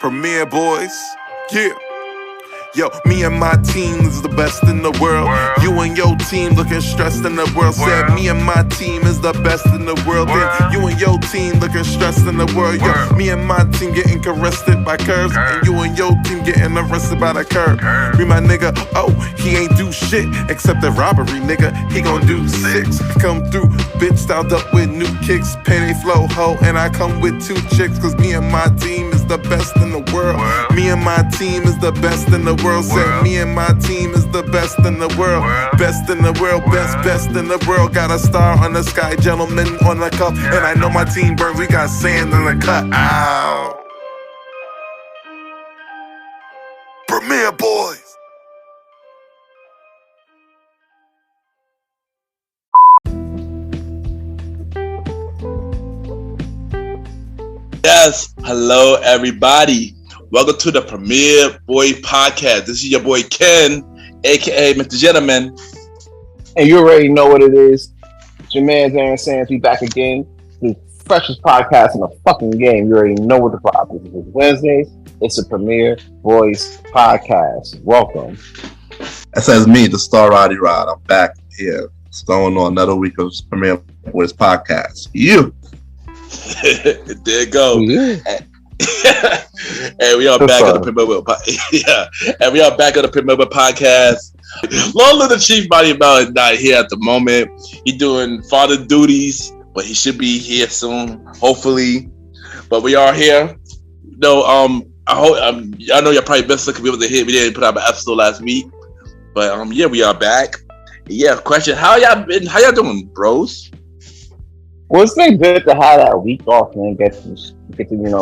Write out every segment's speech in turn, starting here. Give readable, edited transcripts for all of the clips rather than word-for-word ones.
Premier Boyz, yeah. Yo, me and my team is the best in the world. You and your team looking stressed in the world. Said me and my team is the best in the world. Then you and your team looking stressed in the world. Yo, me and my team getting arrested by curves, and you and your team getting arrested by the curb. Me my nigga, oh, he ain't do shit except the robbery, nigga. He gon' do 6. Come through, bitch styled up with new kicks, pay flow ho, and I come with 2 chicks. Cause me and my team is the best in the world. Me and my team is the best in the world. Said me and my team is the best in the world. Best in the world, best in the world. Got a star on the sky, gentleman on the cup. And I know my team burns, we got sand in the cut. Ow. Premier Boyz. Yes, hello everybody. Welcome to the Premier Boy Podcast. This is your boy Ken, aka MrGentleman. And you already know what it is. It's your man Aaron Sands. We back again. The freshest podcast in the fucking game. You already know what the problem is. It's Wednesdays. It's the Premier Boyz Podcast. Welcome. That says me, the star Roddy Rod. I'm back here. It's going on another week of Premier Boyz Podcast. You. There you go. Mm-hmm. And we are back on the Premier and we are back on the Premier Podcast. Long live the Chief Malimal is not here at the moment. He's doing father duties, but he should be here soon, hopefully. But we are here. No, I hope I know you're probably missed it because we didn't put out an episode last week. But yeah, we are back. Yeah, question: How y'all been? How y'all doing, bros? Well, it's been good to have that week off, man. Get to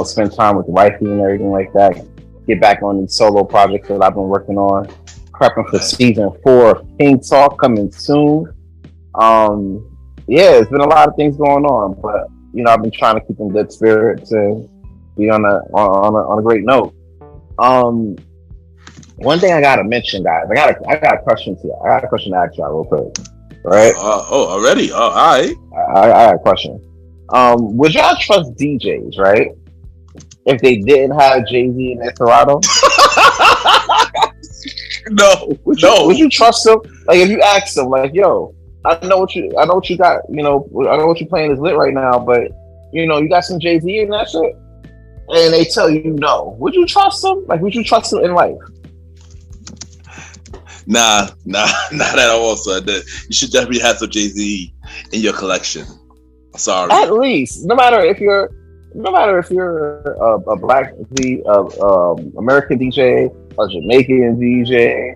spend time with the wifey and everything like that. Get back on these solo projects that I've been working on. Prepping for season 4 of King Talk coming soon. Yeah, it's been a lot of things going on, but I've been trying to keep in good spirits and be on a great note. One thing I gotta mention, guys. I got a question to you. I got a question to ask y'all real quick. Right? Already? Oh, all right. I got a question. Would y'all trust DJs, right? If they didn't have Jay-Z and Desperado? No. Would you trust them? Like, if you ask them, like, yo, I know what you got, I know what you're playing is lit right now, but you got some Jay-Z and that shit, and they tell you no. Would you trust them? Like, would you trust them in life? Nah, not at all, son. You should definitely have some Jay-Z in your collection. Sorry. At least, no matter if you're a black American DJ, a Jamaican DJ,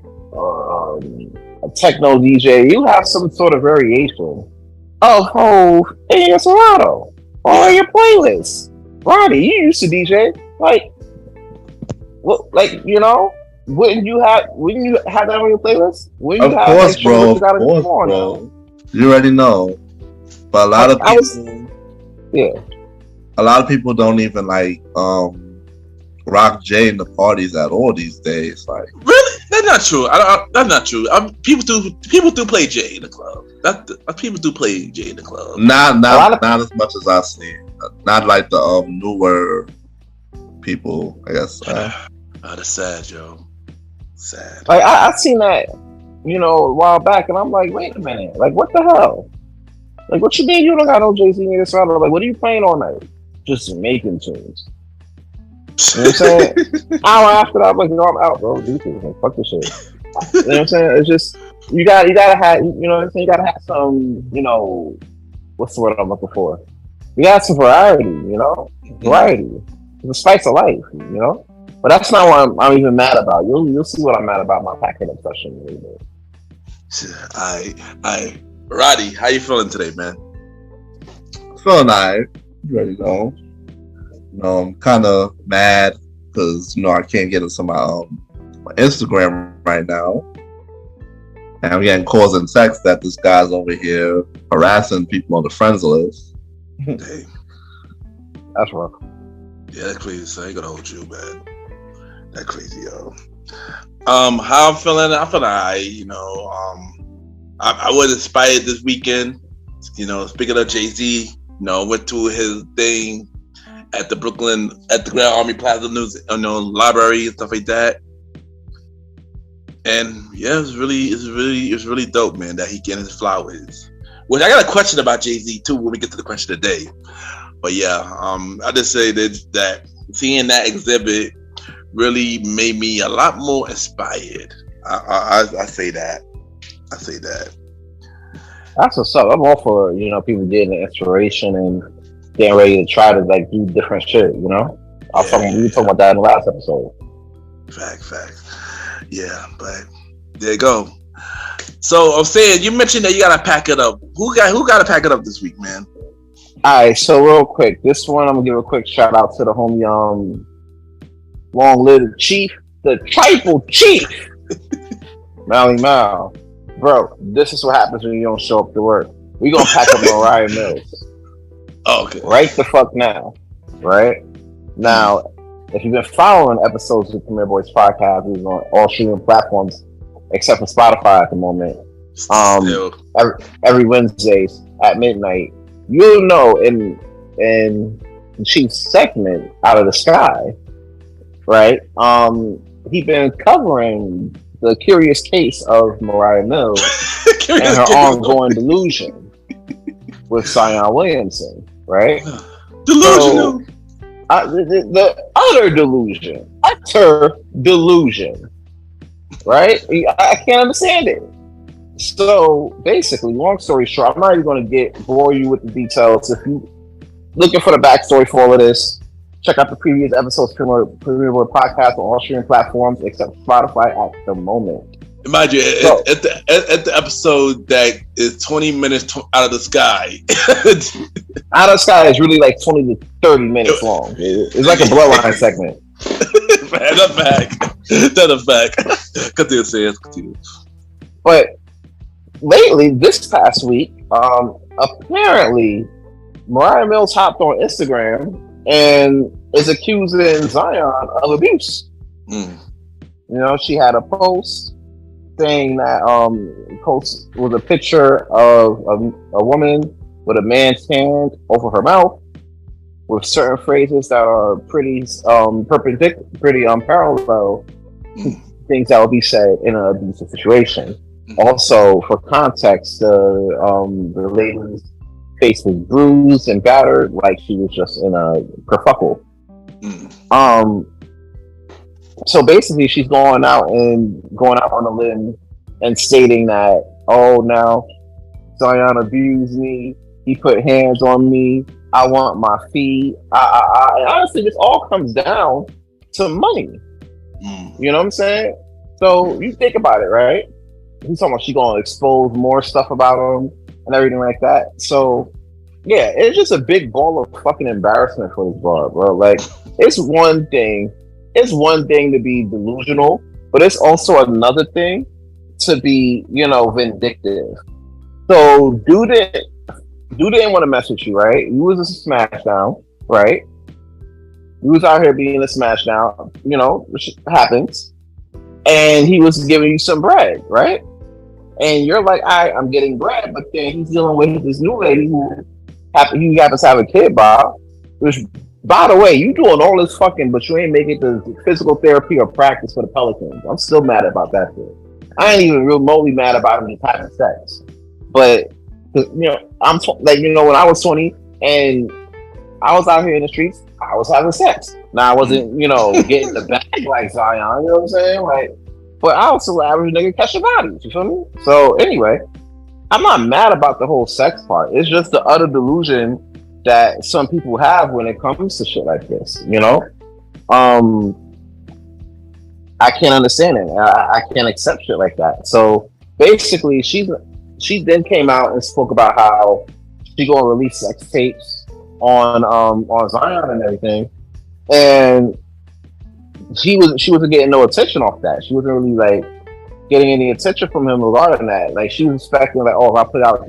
a techno DJ, you have some sort of variation of in your Serato or your playlist. Roddy, you used to DJ, Wouldn't you have that on your playlist? Of course, bro. You already know. But a lot of people, a lot of people don't even rock Jay in the parties at all these days. Like, really? That's not true. That's not true. People do play Jay in the club. People do play Jay in the club. Not as much as I see. Not like the newer people, I guess. That's sad, Joe. Sad. Like I seen that, a while back, and I'm like, wait a minute, like what the hell? Like, what you mean you don't got no Jay-Z in your song? Like, what are you playing all night? Just making tunes. You know what I'm saying? Hour after that, I'm like, I'm out, bro. Like, fuck this shit. You know what I'm saying? It's just you gotta have, you gotta have some, what's the word I'm looking for? You got some variety, variety. The spice of life, But that's not what I'm even mad about. You'll see what I'm mad about my packet obsession. I Roddy, how you feeling today, man? Feeling alright. You already know. I'm kind of mad because I can't get into my Instagram right now, and I'm getting calls and texts that this guy's over here harassing people on the friends list. Hey, that's rough. Yeah, that's crazy. So I ain't gonna hold you, man. That crazy, yo. How I'm feeling? I feel alright. I was inspired this weekend. Speaking of Jay-Z, went to his thing at the Grand Army Plaza News, library and stuff like that. And yeah, it's really dope, man, that he getting his flowers. Which I got a question about Jay-Z too when we get to the question of the day. But yeah, I just say that seeing that exhibit really made me a lot more inspired. I say that. That's what's up. I'm all for, people getting the inspiration and getting ready to try to like do different shit, we were talking about that in the last episode. Facts. Yeah, but there you go. So I'm saying, you mentioned that you gotta pack it up. Who gotta pack it up this week, man? Alright, so real quick, this one I'm gonna give a quick shout out to the homie long-lived chief, the tribal chief, Malimal. Bro, this is what happens when you don't show up to work. We gonna pack up Mariah Mills. Oh, okay. Right the fuck now. Right? Now, if you've been following episodes of the Premier Boyz podcast, we're on all streaming platforms except for Spotify at the moment. Every Wednesdays at midnight, you'll know in the Chief's segment Out of the Sky, right? He been covering the curious case of Mariah Mills and her ongoing delusion with Zion Williamson, right? Delusional. The utter delusion, right? I can't understand it. So basically, long story short, I'm not even going to bore you with the details. If you looking for the backstory for all of this, check out the previous episodes of Premier Boy Podcast on all streaming platforms except Spotify at the moment. Mind you, at the episode that is 20 minutes out of the sky. Out of the Sky is really like 20 to 30 minutes long. It's like a bloodline segment. That's a fact. Continue. But lately, this past week, apparently, Mariah Mills hopped on Instagram and is accusing Zion of abuse. She had a post saying that post was a picture of a woman with a man's hand over her mouth with certain phrases that are pretty parallel to things that would be said in an abusive situation. Also, for context, the lady's face was bruised and battered like she was just in a kerfuffle. So basically, she's going out on a limb and stating that, now Zion abused me. He put hands on me. I want my fee. And honestly, this all comes down to money. You know what I'm saying? So you think about it, right? He's talking about she's going to expose more stuff about him and everything like that. So yeah, it's just a big ball of fucking embarrassment for this broad, bro. Like, it's one thing to be delusional, but it's also another thing to be, vindictive. So dude didn't want to mess with you, right? You was a smash down, right? You was out here being a smash down, which happens. And he was giving you some bread, right? And you're like, I'm getting bread, but then he's dealing with this new lady who happens to have a kid, Bob. Which, by the way, you doing all this fucking, but you ain't making the physical therapy or practice for the Pelicans. I'm still mad about that shit. I ain't even remotely mad about him just having sex. But I'm when I was 20 and I was out here in the streets, I was having sex. Now I wasn't, getting the bag like Zion, you know what I'm saying? Like, but I was still average nigga catching bodies, you feel me? So anyway, I'm not mad about the whole sex part. It's just the utter delusion that some people have when it comes to shit like this, I can't understand it. I can't accept shit like that. So basically, she then came out and spoke about how she gonna release sex tapes on Zion and everything, and she wasn't getting no attention off that. She wasn't really like getting any attention from him regarding that. Like, she was expecting like, if I put out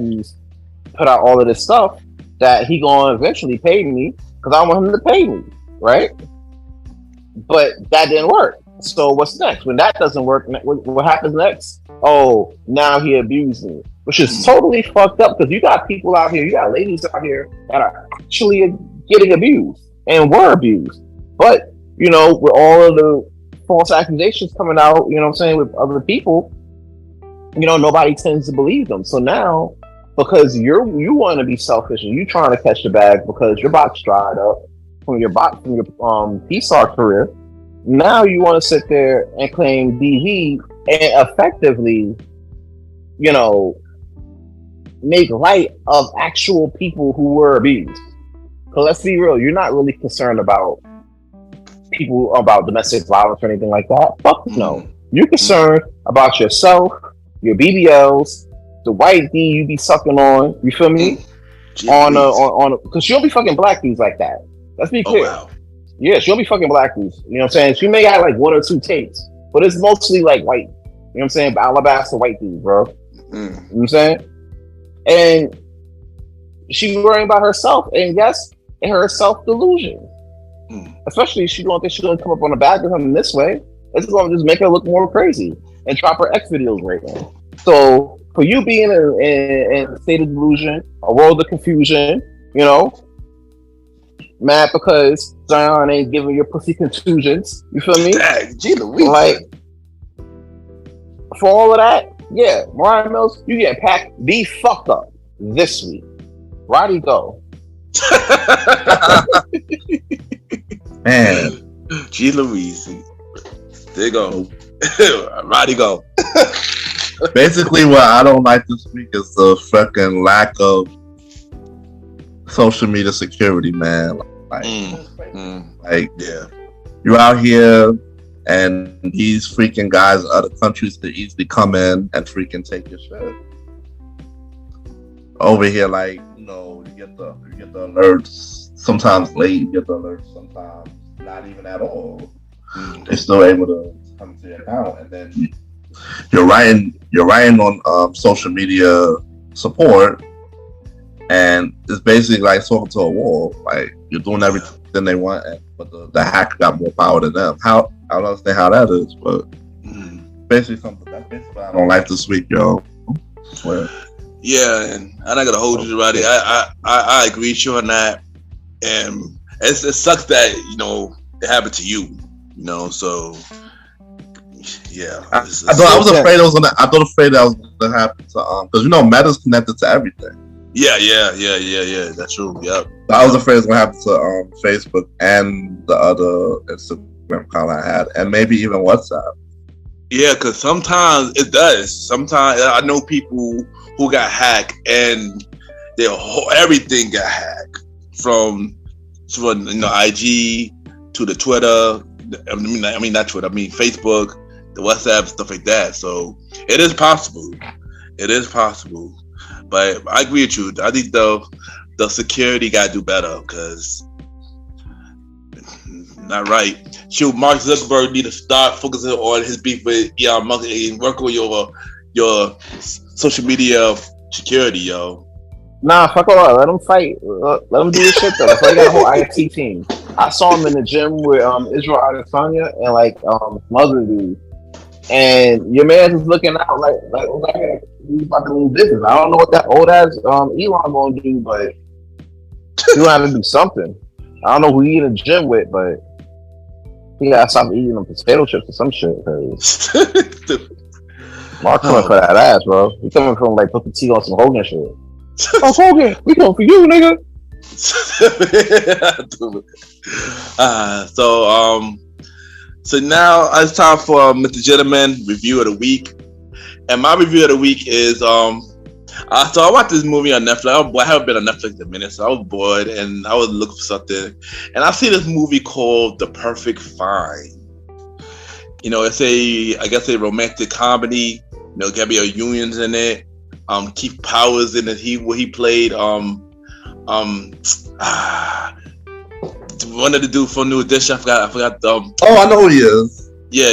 all of this stuff, that he gonna eventually pay me because I want him to pay me, right? But that didn't work. So what's next? When that doesn't work, what happens next? Oh, now he abused me, which is totally fucked up because you got people out here, you got ladies out here that are actually getting abused. and were abused. But, you know, with all of the false accusations coming out, you know what I'm saying, with other people, you know, nobody tends to believe them. So now, because you want to be selfish and you trying to catch the bag because your box dried up from your PSAR career, now you want to sit there and claim DV and effectively, you know, make light of actual people who were abused. So let's be real, you're not really concerned about people about domestic violence or anything like that. Fuck no. You're concerned about yourself, your BBLs, the white D you be sucking on. You feel me? On because you don't be fucking black dudes like that. Let's be clear. Wow. Yeah, she'll be fucking black dudes. You know what I'm saying? She may have like 1 or 2 tapes, but it's mostly like white. You know what I'm saying? Alabaster white dudes, bro. You know what I'm saying? And she's worrying about herself, and yes, in her self-delusion. Especially if she don't think she's gonna come up on the back of him this way. It's gonna just make her look more crazy and drop her X videos right now. So for you being in a state of delusion, a world of confusion, you know, mad because Zion ain't giving your pussy contusions. You feel me? Like, for all of that, yeah, Mariah Mills, you get packed the fuck up this week. Roddy, go. Man. G. Louise. There you go. Roddy, go. Basically, what I don't like this week is the fucking lack of social media security, man. Like, yeah, you're out here, and these freaking guys in other countries could easily come in and freaking take your shit. Over here, like, you know, you get the alerts sometimes late, you get the alerts sometimes not even at all. They're still able to come to your account, and then you're writing on social media support, and it's basically like talking to a wall. Like, you're doing everything they want, but the hacker got more power than them. I don't understand how that is, but basically that's basically what I don't like this week, yo. Swear. Yeah, and I'm not gonna hold you, Roddy. I agree with you on that, and it sucks that, you know, it happened to you. You know, so yeah. I was afraid that was gonna happen to because you know Meta's connected to everything. Yeah. That's true. Yep. I was afraid it was gonna happen to Facebook and the other Instagram account I had, and maybe even WhatsApp. Yeah, because sometimes it does. Sometimes I know people who got hacked, and everything got hacked from you know, IG to the Twitter. I mean not Twitter. I mean Facebook, the WhatsApp, stuff like that. So it is possible. It is possible. But I agree with you. I think the security got to do better, because not right. Shoot, Mark Zuckerberg need to start focusing on his beef with Elon Musk and work on your social media security, yo. Nah, fuck all. Let them fight. Let them do this shit though. That's why they got a whole IT team. I saw him in the gym with Israel Adesanya and like mother dude. And your man is looking out like he's about to lose business. I don't know what that old ass Elon gonna do, but he gonna have to do something. I don't know who he in the gym with, but he gotta stop eating them potato chips or some shit. Mark coming for that ass, bro. He coming from like put the T on some Hogan shit. Oh, Hogan, we coming for you, nigga. So now it's time for Mr. Gentleman review of the week, and my review of the week is so I watched this movie on Netflix. I haven't been on Netflix in a minute, so I was bored and I was looking for something, and I see this movie called The Perfect Fine. You know, it's a romantic comedy. You know, Gabrielle Union's in it. Keith Powers in it. He played one of the dude from New Edition. I forgot. Oh, I know who he is. Yeah.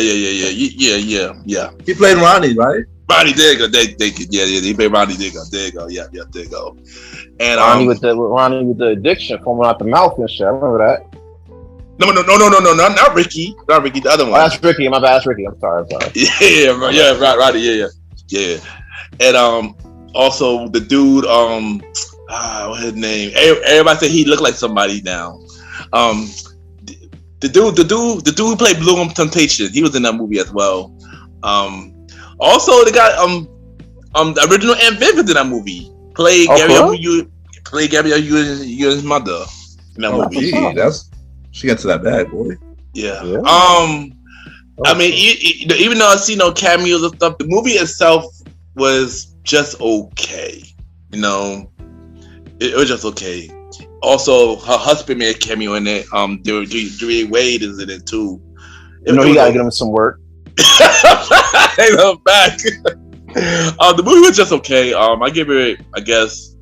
He played Ronnie, right? Ronnie, there you go. He played Ronnie. There you go. Yeah, there you go. And Ronnie with the addiction foaming out the mouth and shit. I remember that. No, not Ricky. Not Ricky. The other one. Oh, that's Ricky. My bad, that's Ricky. I'm sorry. Yeah, Roddy. Yeah. And also the dude. What's his name? Everybody say he looked like somebody now. The dude who played Blue on Temptation, he was in that movie as well. Also, they got the original Aunt Viv in that movie. Played Gabrielle Union's mother in that movie. Gee, she gets to that bag, boy. Yeah. I mean, even though I see no cameos and stuff, the movie itself was just okay. You know, it was just okay. Also, her husband made a cameo in it. Dwayne Wade is in it too. You gotta get him some work. Hey, I'm back. The movie was just okay. I give it, I guess,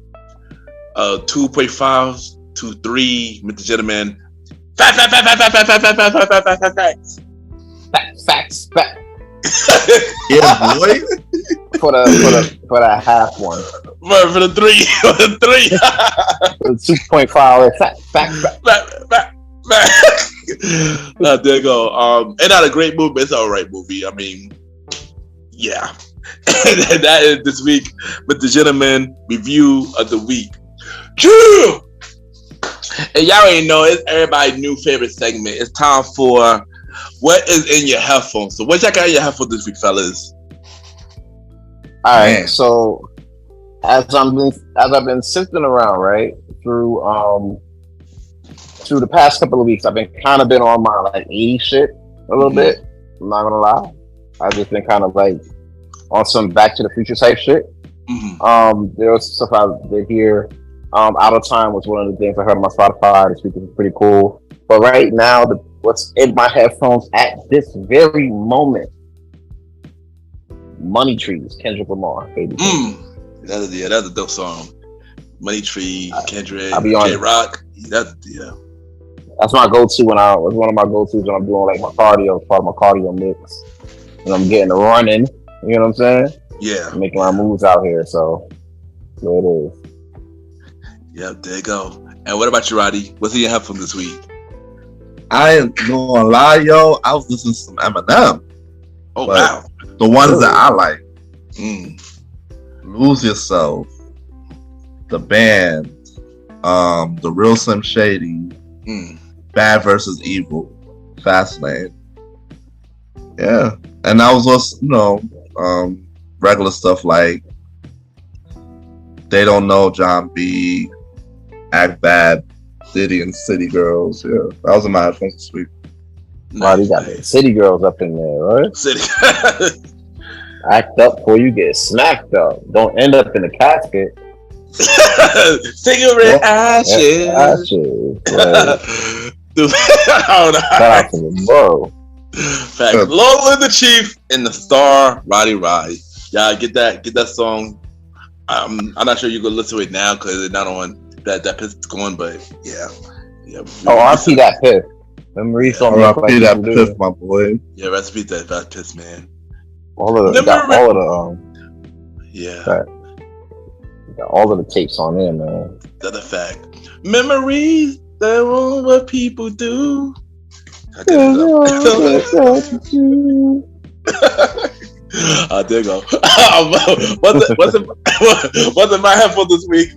2.5 to 3. Mr. Gentleman. Facts. Yeah, boy. For the half one. For the 3. For the 3. 2.5. Fact. There you go. It's not a great movie, but it's an alright movie. I mean, yeah. That is this week with the Gentleman Review of the Week. True. And y'all already know it's everybody's new favorite segment. It's time for what is in your headphones. So what y'all got in your headphones this week, fellas? All right. So as I've been sifting around, right, through the past couple of weeks, I've been on my like 80s shit a little bit. I'm not gonna lie. I've just been kind of like on some Back to the Future type shit. There was stuff I did here. Out of Time was one of the things I heard on my Spotify. This week was pretty cool. But right now, what's in my headphones at this very moment? Money Trees, Kendrick Lamar, baby. That's a dope song. Money Tree, Kendrick, J-Rock. That's my go-to was one of my go-tos when I'm doing like my cardio, part of my cardio mix. And I'm getting running, you know what I'm saying? Yeah. I'm making my moves out here, so there it is. Yep, there you go. And what about you, Roddy? What's in your headphones this week? I ain't gonna lie, yo. I was listening to some Eminem. Oh, wow. The ones that I like. Lose Yourself. The Band. The Real Slim Shady. Bad versus Evil. Fastlane. Yeah. And I was also, regular stuff like They Don't Know, John B. Act Bad, Diddy and City Girls. Yeah, that was in my headphones this week. Wow, you got the City Girls up in there, right? City. Act up before you get smacked up. Don't end up in a casket. Cigarette ashes. Right. Shout out to the bro. Fact. Long live the Chief and the Star, Roddy Roddy. Y'all get that song. I'm not sure you can listen to it now because it's not on that piss is going, but yeah. Oh, I see that piss. Memories on me. I see that piss, my boy. Yeah, recipe that piss, man. All of the tapes on there, man. That's a fact. Memories, they're what people do. There you go. What's in my headphones this week?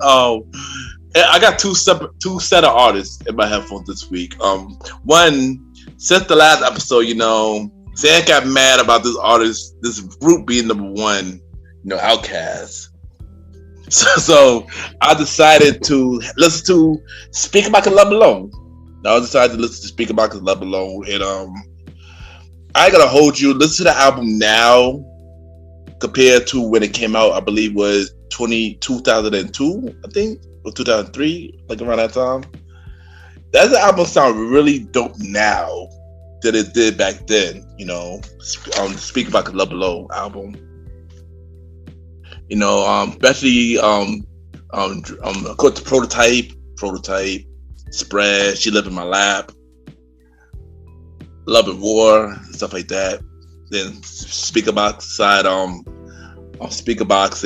I got two set of artists in my headphones this week. One, since the last episode, Sam got mad about this group being number one, Outkast. So I decided to listen to Speak About Love Alone. I decided to listen to Speak About Love Alone, and I ain't gonna hold you. Listen to the album now compared to when it came out. I believe was 2002, I think, or 2003, like around that time. That album sound really dope now than it did back then. Speak About Love Alone album. Especially of course, Prototype, Spread, She Live in My Lap, Love and War, stuff like that. Then Speakerbox side, Speakerbox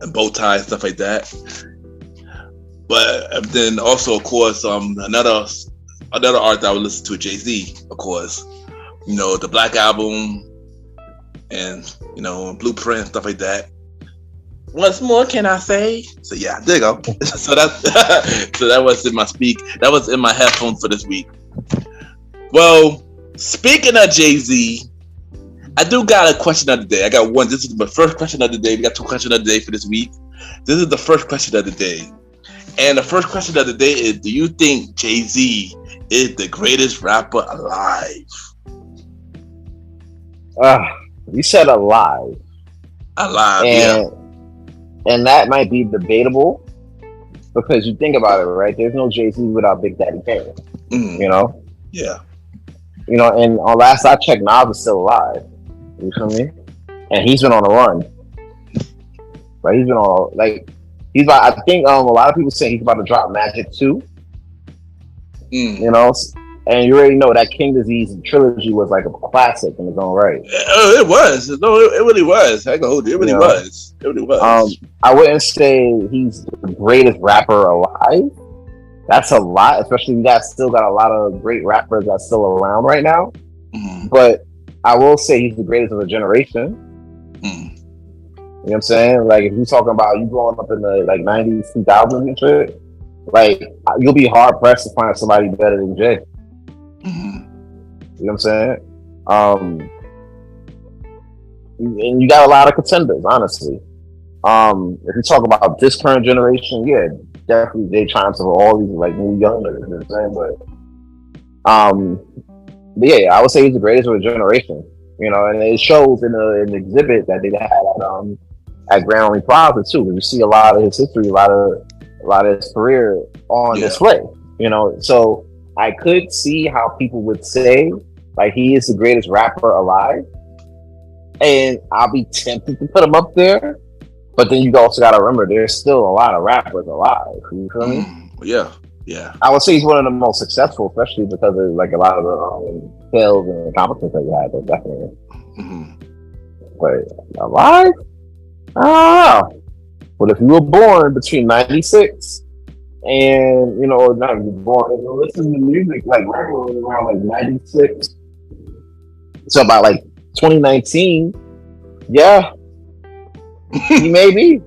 and Bow Tie, stuff like that. But then also, of course, another art that I would listen to, Jay-Z, of course. The Black Album and Blueprint, stuff like that. What more can I say? So yeah, there you go. So that was in my That was in my headphones for this week. Well, speaking of Jay-Z, I do got a question of the day. I got one. This is my first question of the day. We got two questions of the day for this week. This is the first question of the day. And the first question of the day is, do you think Jay-Z is the greatest rapper alive? You said alive. Alive, yeah. And that might be debatable because you think about it, right? There's no Jay-Z without Big Daddy Kane. Mm. You know? Yeah. You know, and on last I checked, Nas is still alive. You feel me? And he's been on a run. Like he's been on he's about. I think a lot of people say he's about to drop Magic 2. You know, and you already know that King Disease trilogy was like a classic in its own right. It was. No, it really was. I can hold it. It really was. It really was. I wouldn't say he's the greatest rapper alive. That's a lot, especially you guys still got a lot of great rappers that's still around right now. But I will say he's the greatest of a generation. You know what I'm saying? Like if you're talking about you growing up in the 90s, 2000s and shit, like you'll be hard pressed to find somebody better than Jay. You know what I'm saying? And you got a lot of contenders, honestly. If you talk about this current generation, yeah, definitely Jay chimes for all these new young niggas, you know what I'm saying? But yeah, I would say he's the greatest of a generation. You know, and it shows in the exhibit that they had at Grand Ole Plaza too. You see a lot of his history, a lot of his career on display. You know, so I could see how people would say he is the greatest rapper alive, and I'll be tempted to put him up there. But then you also got to remember, there's still a lot of rappers alive. You feel me? Yeah. I would say he's one of the most successful, especially because of a lot of the skills and accomplishments that he had. But definitely. But alive? Ah. But if you were born between 96 and not even born, if you listen to music regularly around 96 to about 2019, yeah. He may be.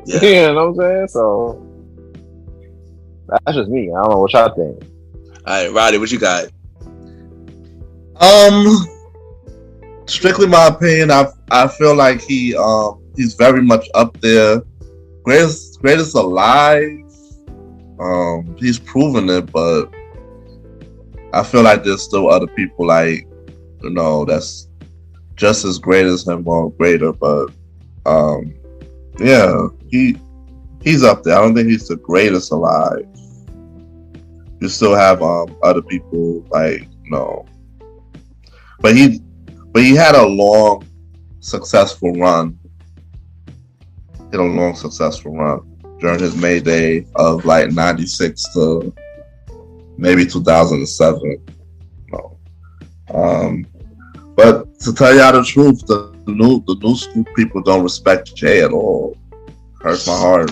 Yeah. You know what I'm saying? So that's just me. I don't know what y'all think. All right, Roddy, what you got? Strictly my opinion, I feel like he's very much up there. Greatest alive. He's proven it, but I feel like there's still other people that's just as great as him or greater, but yeah, he's up there. I don't think he's the greatest alive. You still have other people but he had a long successful run. During his Mayday of 96 to maybe 2007. But to tell y'all the truth, the new school people don't respect Jay at all. Hurts my heart.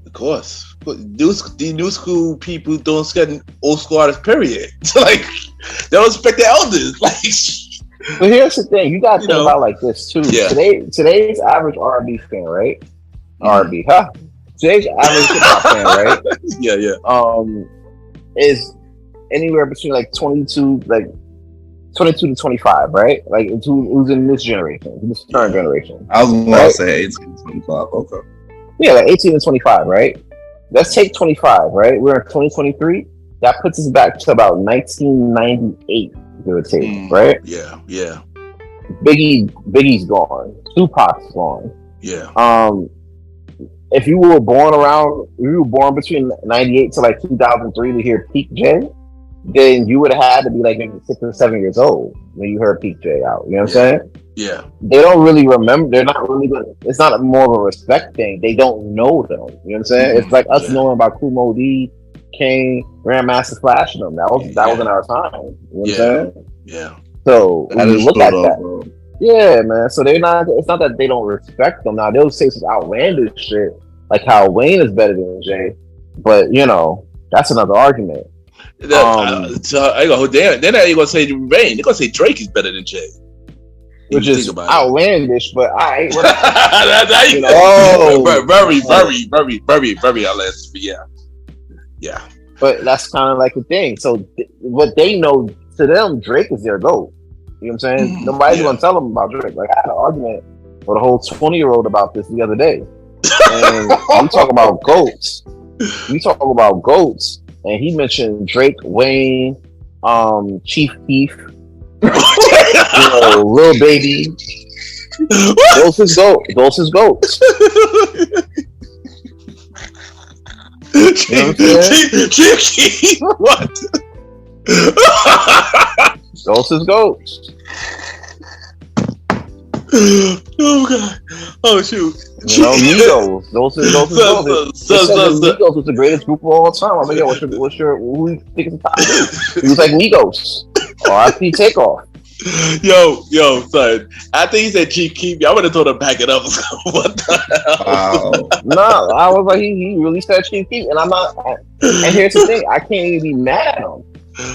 Of course. The new school people don't respect old school artists, period. They don't respect the elders. But here's the thing, you gotta think about this too. Yeah. Today's average R&B fan, right? R&B, huh? Today's average hip hop fan, right? Yeah. Is anywhere between 22 to 25, right? Who's in this generation, this current generation. I was gonna say 18 to 25. Okay. Yeah, 18 to 25, right? Let's take 25, right? We're in 2023. That puts us back to about 1998, give or take, right? Yeah. Biggie's gone. Tupac's gone. Yeah. If you were born between 98 to 2003 to hear Peak J, then you would have had to be maybe 6 or 7 years old when you heard Peak J out. You know what I'm saying? Yeah. They don't really remember. They're not really good. It's not more of a respect thing. They don't know them. You know what I'm saying? It's like us knowing about Kumo D, Kane, Grandmaster Flash, and them. That was in our time. You know what I'm saying? Yeah. So when you look at that, bro. yeah, man. So they're not. It's not that they don't respect them. Now they'll say some outlandish shit like how Wayne is better than Jay, but that's another argument. So I go, they're not even gonna say Wayne. They're gonna say Drake is better than Jay. which is outlandish, but I very outlandish. But yeah. But that's kind of like the thing. So what they know, to them, Drake is their GOAT. You know what I'm saying? Nobody's gonna tell them about Drake. Like, I had an argument with a whole 20-year-old about this the other day, and we talk about GOATs. And he mentioned Drake, Wayne, Chief Keef, Lil Baby. Those his GOATs. Chief Keef, what? Those his GOATs. Oh god! Oh shoot! Migos. Those is Migos was the greatest group of all time. I'm like, yo, who you think is the top two? He was like Migos. R.I.P. Takeoff. Yo, son. After he said Chief Keef, I would have told him back it up. What the hell? No, I was like, he really said Chief Keef, and I'm not. And here's the thing, I can't even be mad at him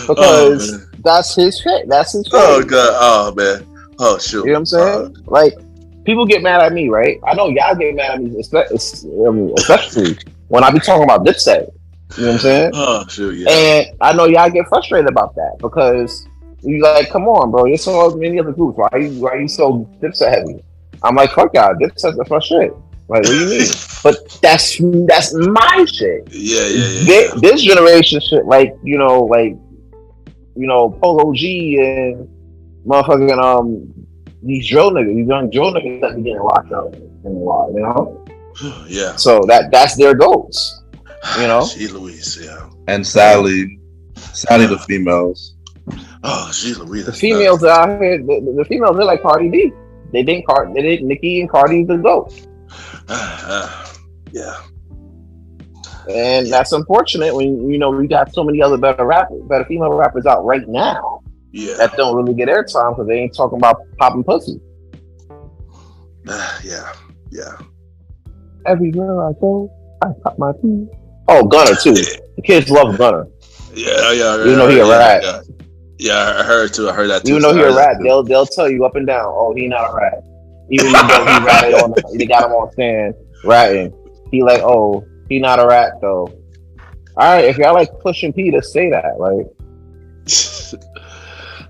because that's his shit. That's his shit. Oh god! Oh man! Oh shoot! You know what I'm saying? Like, people get mad at me, right? I know y'all get mad at me, especially when I be talking about Dipset. You know what I'm saying? Oh shoot! Yeah. And I know y'all get frustrated about that because you like, come on, bro. There's so many other groups. Why are you so Dipset heavy? I'm like, fuck y'all. Dipset's the first shit. Like, what do you mean? But that's my shit. Yeah. This generation shit, like, Polo G and motherfucking these drill niggas, these young drill niggas that be getting locked up in a while, you know? Yeah. So that's their goals, you know? Gee Louise, yeah. And sadly the females. Oh, gee Louise. The females out here, the females, they're like Cardi B. They think Nicki and Cardi the GOAT. Yeah. And that's unfortunate when we got so many other better female rappers out right now. Yeah. That don't really get airtime because they ain't talking about popping pussy. Yeah. Everywhere I go, I pop my pee. Oh, Gunner too. The kids love Gunner. Yeah. Even though he a rat. Yeah, I heard too. I heard that too. Even though he a rat, they'll tell you up and down, oh, he not a rat. Even though he ratted on, they got him on stand ratting. He like, oh, he not a rat though. All right, if y'all like pushing P to say that, like,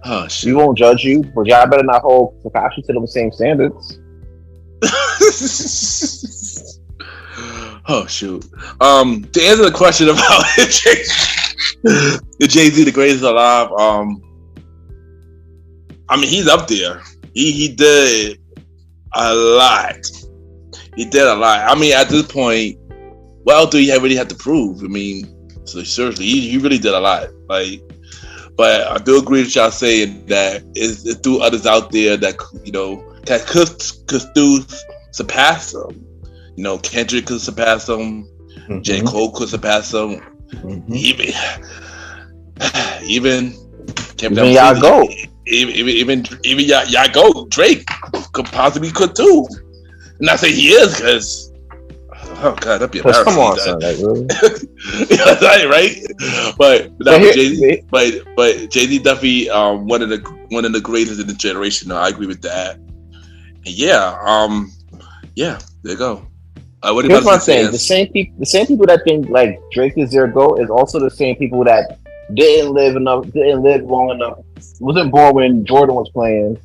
oh shit, we won't judge you, but y'all better not hold Tekashi to them same standards. Oh shoot. To answer the question about Jay-Z the greatest alive, I mean, he's up there. He did a lot. I mean, at this point, what else do you really have to prove? I mean, so seriously, he really did a lot. Like, but I do agree with y'all saying that it's through others out there that that could still surpass him. Kendrick could surpass him. Mm-hmm. J. Cole could surpass him. Mm-hmm. Even y'all go. Even y'all go. Drake could too. And I say he is because, oh god, that'd be embarrassing. Come on, son, like, really? right? But Jay-Z, but Jay-Z definitely one of the greatest in the generation. No, I agree with that. And yeah, there you go. What Here's what I'm saying. The same people that think like Drake is their GOAT is also the same people that didn't live long enough, wasn't born when Jordan was playing,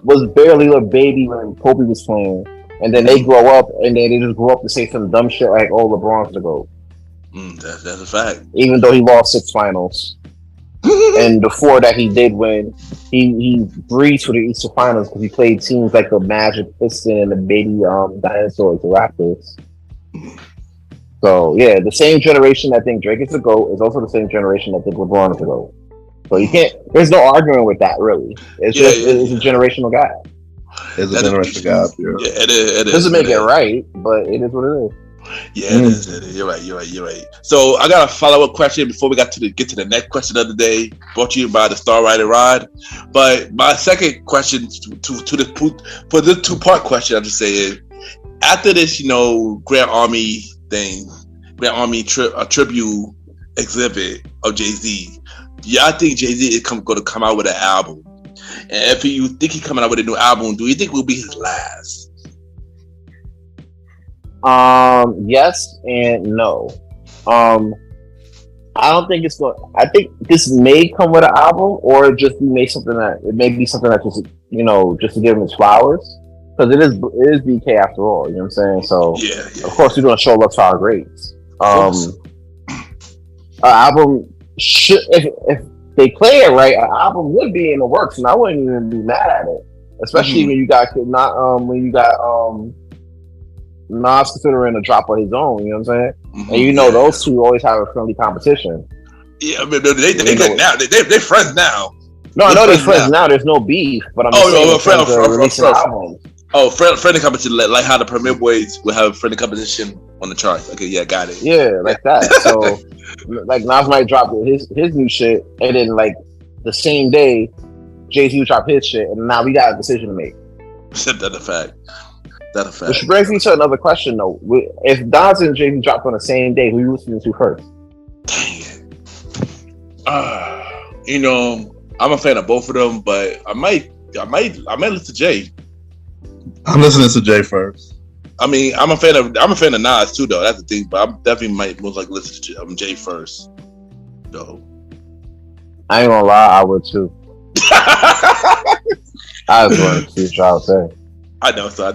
was barely a baby when Kobe was playing, and then they grow up and then they just grow up to say some dumb shit like, "Oh, LeBron's the GOAT." That's a fact. Even though he lost 6 finals, and the 4 that he did win, he breezed for the Eastern Finals because he played teams like the Magic, Piston, and the baby Dinosaurs, the Raptors. So yeah, the same generation that think Drake is the GOAT is also the same generation that think LeBron is the GOAT. So you can't. There's no arguing with that, really. It's it's a generational gap. It's a generational gap. Yeah, it is. Doesn't make it right, but it is what it is. Yeah, it is. You're right. So I got a follow-up question before we get to the next question of the day, brought to you by the Star Rider Rod. But my second question for this 2-part question, I'm just saying, after this, Grand Army thing, tribute exhibit of Jay-Z, do y'all think Jay-Z is going to come out with an album And if you think he's coming out with a new album, do you think it will be his last? Yes and no. I don't think it's going. I think this may come with an album, or just may something that it may be something that just just to give him his flowers, because it is BK after all. You know what I'm saying? So yeah. Of course, we're going to show love to our greats. An album should, if they play it right, an album would be in the works, and I wouldn't even be mad at it, especially when you got Nas considering a drop of his own, you know what I'm saying? And those two always have a friendly competition. Yeah, I mean, they good now. They're friends now. No, I know they're friends now. There's no beef, but I'm releasing albums. Oh, friendly competition, like how the Premier Boyz will have a friendly competition on the charts. Okay, yeah, got it. Yeah, like that. So, like Nas might drop his new shit, and then like the same day, Jay-Z will drop his shit, and now we got a decision to make. That's a fact. Which brings me to another question though. If Nas and Jay-Z dropped on the same day, who are you listening to first? Dang it. I'm a fan of both of them, but I might listen to Jay. I'm listening to Jay first. I mean, I'm a fan of Nas too, though. That's the thing. But I definitely might most likely listen to Jay first, though. I ain't gonna lie, I would too. I was going to see what y'all say. I know, so.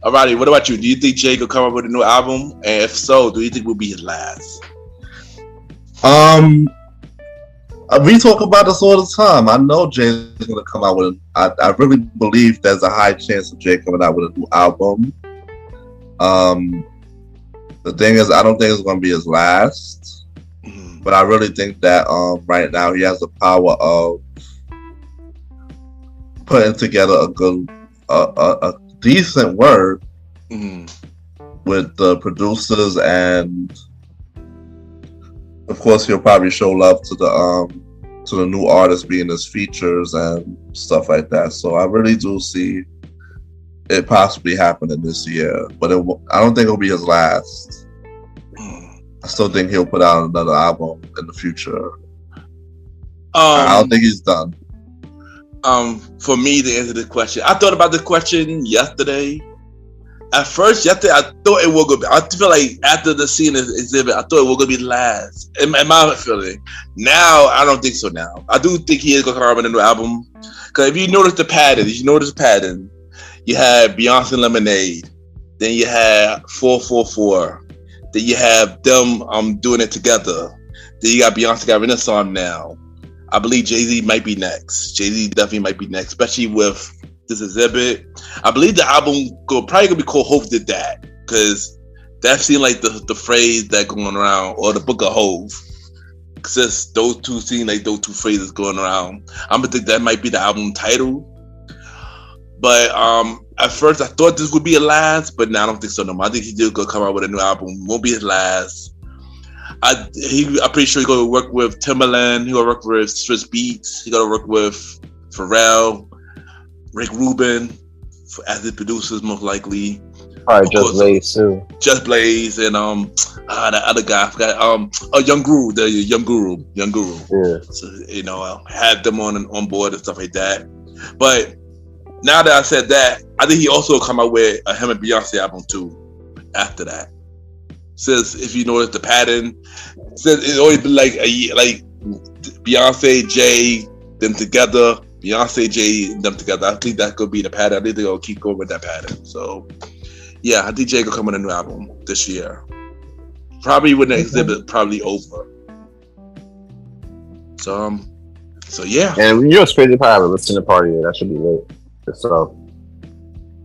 Alrighty, what about you? Do you think Jay could come up with a new album? And if so, do you think it will be his last? We talk about this all the time. I know Jay's going to come out with I really believe there's a high chance of Jay coming out with a new album. The thing is, I don't think it's going to be his last. But I really think that right now he has the power of putting together a decent work with the producers, and of course he'll probably show love to the new artists being his features and stuff like that. So I really do see it possibly happening this year, but I don't think it'll be his last. I still think he'll put out another album in the future. I don't think he's done. For me to answer this question, I thought about this question yesterday. At first, yesterday, I thought it was going to be. I feel like after the scene exhibit, I thought it was going to be last. In my feeling. Now, I don't think so now. I do think he is going to come out with a new album. Because if you notice the pattern, you had Beyonce Lemonade. Then you had 444. Then you have them doing it together. Then you got Beyonce got Renaissance now. I believe Jay-Z might be next. Jay-Z definitely might be next, especially with this exhibit. I believe the album probably gonna be called Hov Did That, because that seemed like the phrase that going around, or the Book of Hov. Since those two seem like those two phrases going around, I'm gonna think that might be the album title. But at first I thought this would be a last, but now I don't think so no more. I think he's still gonna come out with a new album. Won't be his last. I'm pretty sure he's gonna work with Timbaland. He's gonna work with Swizz Beatz. He's gonna work with Pharrell, Rick Rubin as his producers, most likely. All right, Just Blaze too. Just Blaze and that other guy, I forgot. Young Guru. Yeah. So had them on board and stuff like that. But now that I said that, I think he also come out with a him and Beyonce album too. After that, since if you notice the pattern, since it's always been like Beyonce, Jay, them together. Beyonce, Jay, them together. I think that could be the pattern. I think they're gonna keep going with that pattern. So, yeah, I think Jay could come with a new album this year. Probably when the exhibit probably over. So yeah. And it's crazy part of a listening party. That should be lit. So.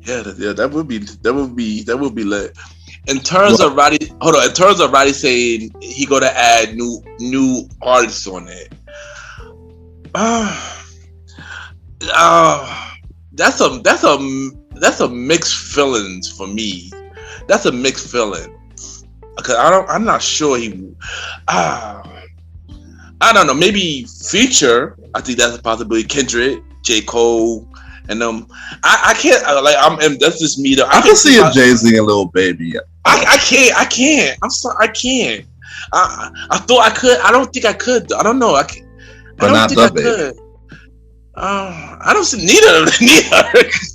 Yeah, that would be lit. In terms of Roddy saying he gonna add new artists on it. That's a mixed feelings for me. That's a mixed feeling because I'm not sure I don't know. Maybe Future. I think that's a possibility. Kendrick, J. Cole, and I can't that's just me though. I can see a Jay-Z and Lil Baby. I can't. I'm sorry. I can't. I thought I could. I don't think I could. I don't know. I can't. But I don't not think I the could. I don't see neither.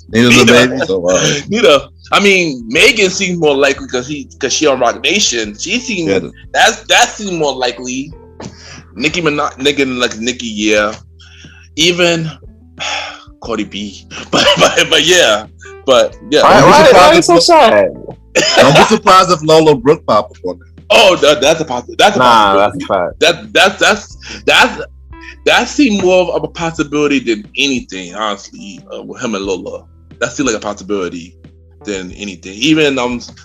Neither the baby. So Neither. I mean, Megan seems more likely because she on Rock Nation. She seems that seems more likely. Nicki, yeah. Even Cardi B, but yeah. Why is so sad? Don't be surprised if Lola Brooke pop up on there. Oh, that's a possibility. That's a possibility. That's a fact. That seems more of a possibility than anything, honestly. With him and Lola, that seems like a possibility than anything. Even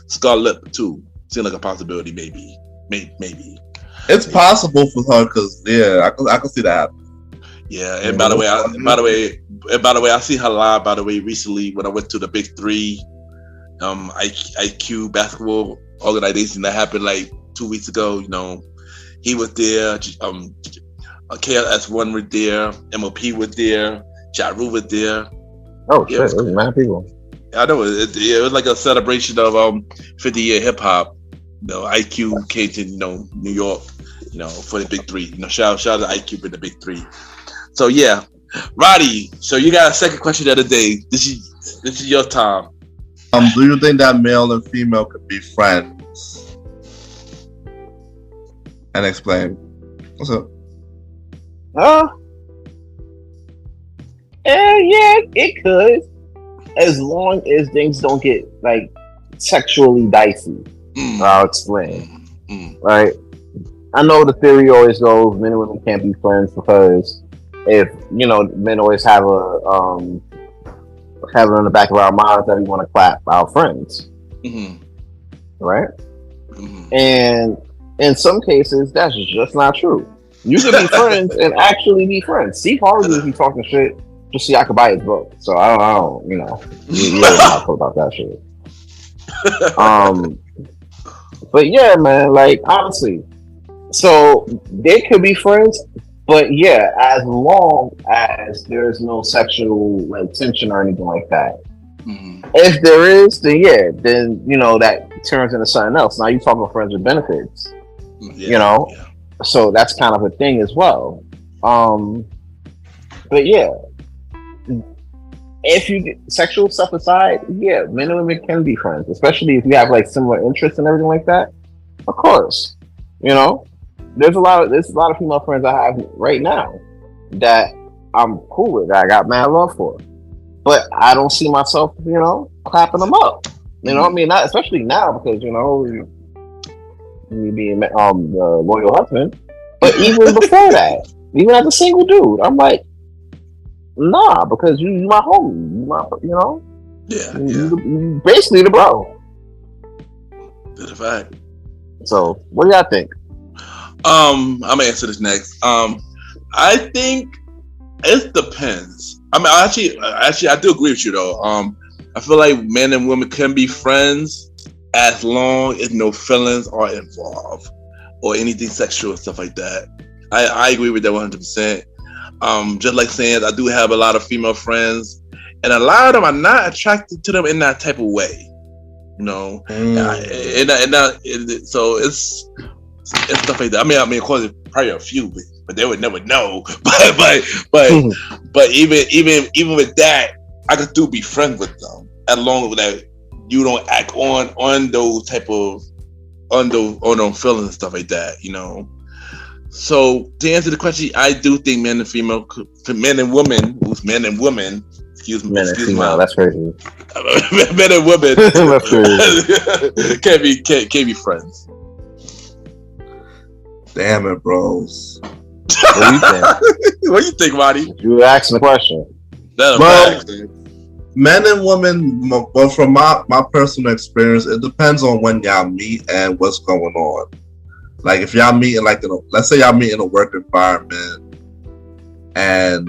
Scarlett too seems like a possibility. Maybe. It's possible for her because I can see that. Yeah, and by the way, I see her live. By the way, recently when I went to the Big Three, IQ basketball organization that happened like 2 weeks ago. You know, he was there. KLS1 was there. MOP was there. Ja Rule was there. Oh shit! It was mad people. I know it was like a celebration of 50-year hip hop. You know, IQ came to New York. For the Big Three. Shout out to IQ for the Big Three. So yeah, Roddy. So you got a second question of the day. This is your time. Do you think that male and female could be friends? And explain. What's up? Yeah, it could, as long as things don't get like sexually dicey. I'll explain. Right. I know the theory always goes men and women can't be friends because if men always have a have it in the back of our minds that we want to clap our friends, right? And in some cases, that's just not true. You can be friends and actually be friends. Steve Harvey would be talking shit just so I could buy his book. So I don't you know how I feel about that shit. But yeah, man, like honestly, so they could be friends, but yeah, as long as there's no sexual like tension or anything like that. If there is, then that turns into something else. Now you're talking friends with benefits, so that's kind of a thing as well. But yeah, if you get sexual stuff aside, yeah, men and women can be friends, especially if you have like similar interests and everything like that. Of course, there's a lot of female friends I have right now that I'm cool with, that I got mad love for. But I don't see myself, clapping them up. You know what I mean? Not especially now because, me being the loyal husband. But even before that, even as a single dude, I'm like, nah, because you my homie. You basically the bro. That's a fact. So, what do y'all think? I'm gonna answer this next. I think it depends. I mean, actually, I do agree with you though. I feel like men and women can be friends as long as no feelings are involved or anything sexual and stuff like that. I agree with that 100%. Just like saying, I do have a lot of female friends, and a lot of them are not attracted to them in that type of way. So it's stuff like that. I mean, of course, there's probably a few, but they would never know. But even with that, I could still be friends with them as long as that you don't act on those type of on those feelings and stuff like that. So to answer the question, I do think men and women. Excuse me. That's crazy. Men and women can't be friends. Damn it, bros. What do you think? What do you think, Roddy? You asked the question. Men and women, but from my personal experience, it depends on when y'all meet and what's going on. Like if y'all meet in let's say y'all meet in a work environment and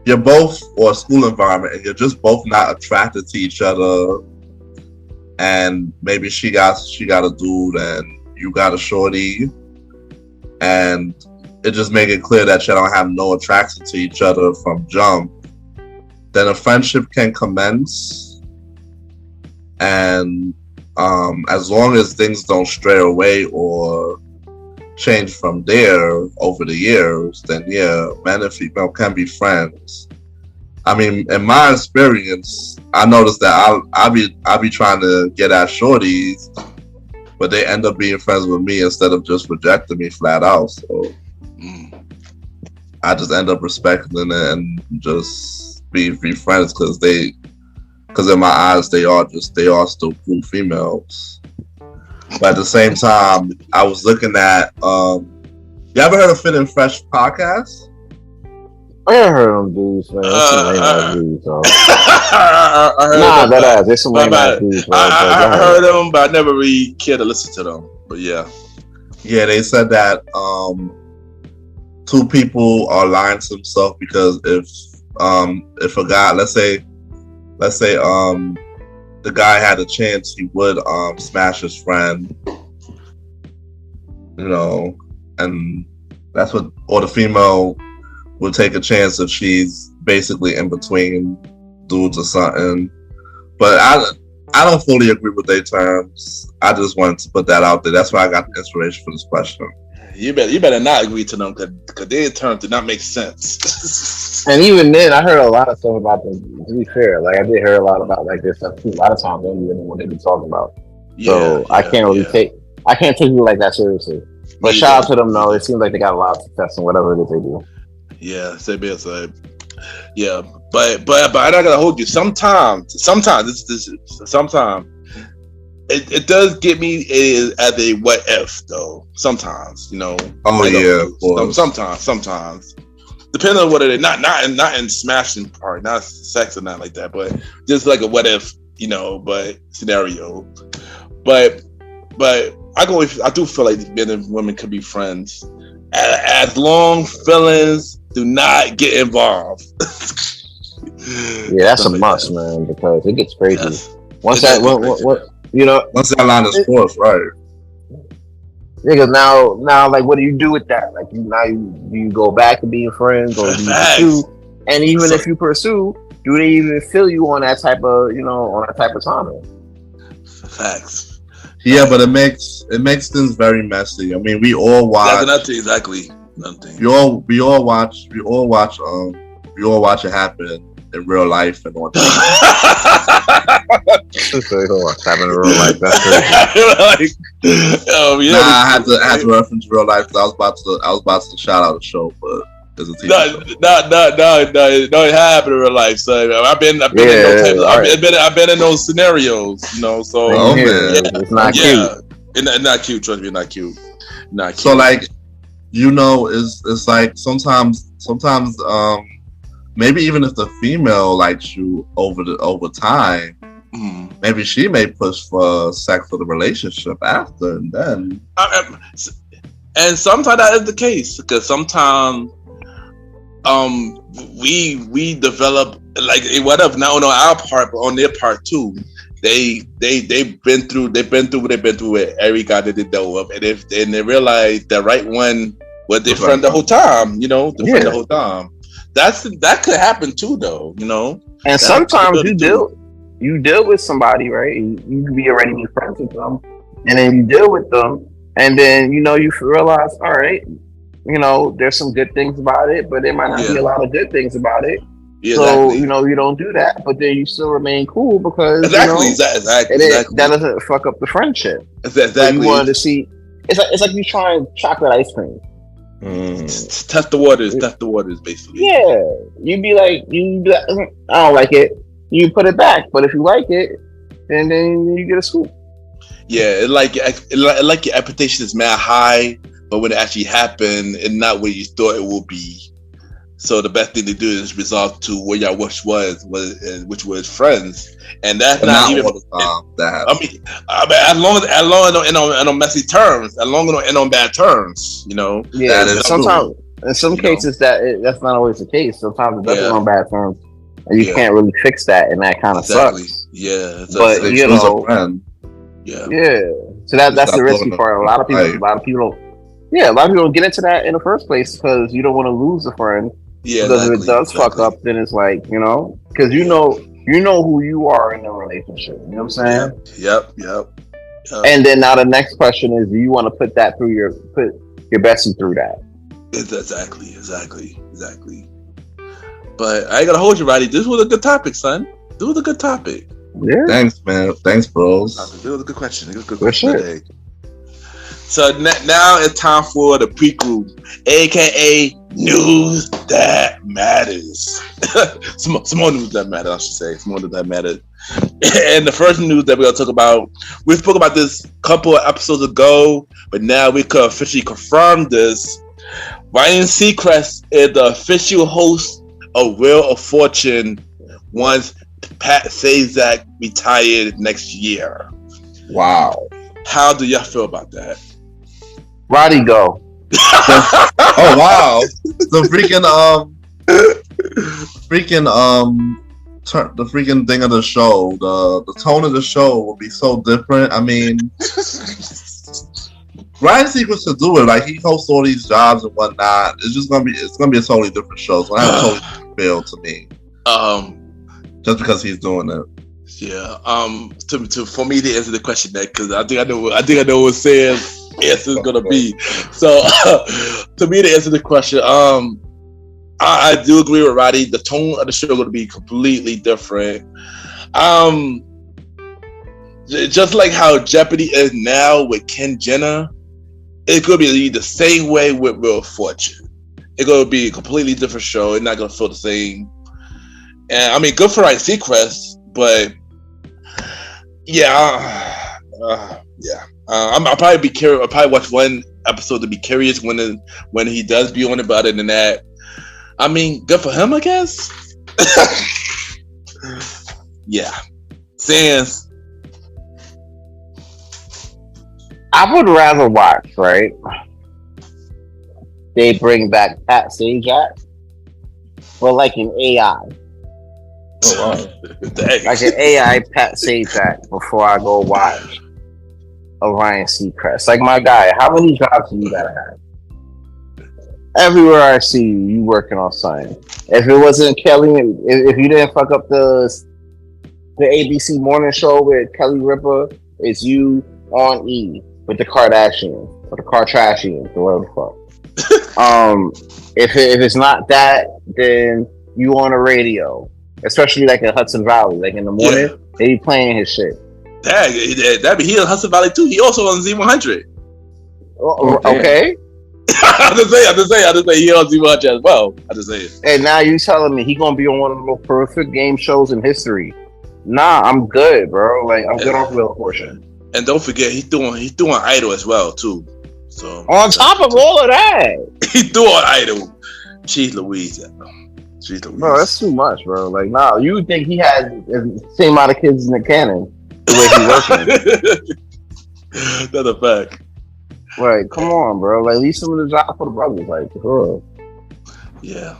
you're both, or a school environment, and you're just both not attracted to each other, and maybe she got a dude and you got a shorty, and it just make it clear that you don't have no attraction to each other from jump, then a friendship can commence. And as long as things don't stray away or changed from there over the years, then yeah, man and female can be friends. I mean, in my experience, I noticed that I be trying to get at shorties, but they end up being friends with me instead of just rejecting me flat out. So I just end up respecting it and just be friends because in my eyes they are still cool females. But at the same time, I was looking at you ever heard of Fit and Fresh podcast? I ain't heard of them dudes, man. There's some lame ass dudes, so. I heard Nah, them, that ass. There's some lame ass dudes. I heard them, but I never really cared to listen to them. But yeah. Yeah, they said that two people are lying to themselves because if a guy, let's say the guy had a chance, he would smash his friend, you know, and that's what, or the female would take a chance if she's basically in between dudes or something. But I don't fully agree with their terms. I just wanted to put that out there. That's why I got the inspiration for this question. You better not agree to them because their terms did not make sense. And even then, I heard a lot of stuff about them. To be fair, like I did hear a lot about like this stuff too. A lot of times, I don't even know what they be talking about. So I can't really take it like that seriously. But shout out to them though. It seems like they got a lot of success in whatever it is they do. Yeah, same. Yeah, but I'm not gonna hold you. Sometimes it does get me as a what if though. Sometimes, you know. Oh yeah. Sometimes. Depending on what it is, not in smashing part, not sex or not like that, but just like a what if, you know, but scenario. But I do feel like men and women could be friends as long feelings do not get involved. Yeah, that's a must, man, because it gets crazy. Yes. Once that line is forced, right? Because now, like, what do you do with that? Like, do you go back to being friends, or do you pursue? And even if you pursue, do they even feel you on that type of timing? Facts. Yeah, but it makes things very messy. I mean, we all watch. Exactly. Nothing. We all watch it happen in real life and on TV. Happen in real life. That's crazy. I had to reference real life because I was about to shout out a show, but there's a TV show. No, it happened in real life. So I've been in those scenarios, you know. So it's not cute. It's not cute. Trust me, not cute. So like, you know, it's like sometimes maybe even if the female likes you over time, maybe she may push for sex for the relationship after, and then. And sometimes that is the case because sometimes we develop like whatever, not on our part but on their part too. They've been through what they've been through with every guy that they dealt with, and they realize the right one was their friend the whole time, you know, friend the whole time. That could happen too, though, you know. And sometimes you deal with somebody, right? You can be already friends with them, and then you deal with them, and then you realize, all right, you know, there's some good things about it, but there might not be a lot of good things about it. Yeah, so exactly. You don't do that, but then you still remain cool because that doesn't fuck up the friendship. Exactly. So you wanted to see. It's like you trying chocolate ice cream. Test the waters, basically. Yeah, you'd be like, I don't like it. You put it back, but if you like it, then you get a scoop. Yeah, like your expectation is mad high, but when it actually happened, it's not what you thought it would be. So the best thing to do is resolve to where y'all which was friends, and that's not even. I mean, as long as it don't on messy terms, as long as it don't end on bad terms, you know. Yeah, sometimes in some cases that's not always the case. Sometimes it doesn't on bad terms, and you can't really fix that, and that kind of sucks. Yeah, but you know, So that's the risky part. A lot of people don't get into that in the first place because you don't want to lose a friend. Yeah, because if it does fuck up, then it's like, you know, because you know who you are in a relationship. You know what I'm saying? Yep. And then now the next question is, do you want to put you're best see through that. Exactly. But I ain't gonna hold you, Roddy. This was a good topic, son. This was a good topic. Yeah. Thanks, man. Thanks, bros. It was a good question. It was a good For question sure. today. So now it's time for the pre-group, aka news that matters. some more news that matters, I should say. Some more news that matters. And the first news that we're gonna talk about, we spoke about this a couple of episodes ago, but now we could officially confirm this. Ryan Seacrest is the official host of Wheel of Fortune once Pat Sajak retired next year. Wow. How do y'all feel about that? Roddy, go. Oh wow. The freaking thing of the show, the tone of the show will be so different. I mean, Ryan Seacrest to do it, like he hosts all these jobs and whatnot. It's gonna be a totally different show. It's gonna have a totally different feel to me. Just because he's doing it. Yeah. For me to answer the question, that because I think I know what Sam's answer is gonna be. So to me to answer the question, I do agree with Roddy. The tone of the show is going to be completely different. Just like how Jeopardy is now with Ken Jenner, it's going to be the same way with Wheel of Fortune. It's going to be a completely different show. It's not going to feel the same. And I mean, good for Ryan Seacrest, but yeah. I'll probably be curious. I'll probably watch one episode to be curious when he does be on it. But other than that, I mean, good for him, I guess. Yeah. Sans. I would rather watch, right? They bring back Pat Sajak, but like an AI. Like an AI Pat Sajak before I go watch a Ryan Seacrest. Like, my guy, how many jobs do you gotta have? Everywhere I see you, you working on something. If it wasn't Kelly, if you didn't fuck up the ABC morning show with Kelly Ripa, it's you on E with the Kardashians or the Kardashians or whatever the fuck. If it's not that, then you on the radio, especially like in Hudson Valley, like in the morning, they be playing his shit. That be he in Hudson Valley too. He also on Z100. Okay. I just say he on Z100 as well. I just say it. And now you telling me he gonna be on one of the most prolific game shows in history? Nah, I'm good, bro. Like, I'm good off Wheel of Fortune. And don't forget, he's doing Idol as well too. So on top of all of that, he's doing Idol. Jeez Louise. Bro, that's too much, bro. Like, nah, you would think he had the same amount of kids in the canon the way he working. That's a fact. Right, come on, bro. Like, leave some of the job for the brothers. Like, yeah.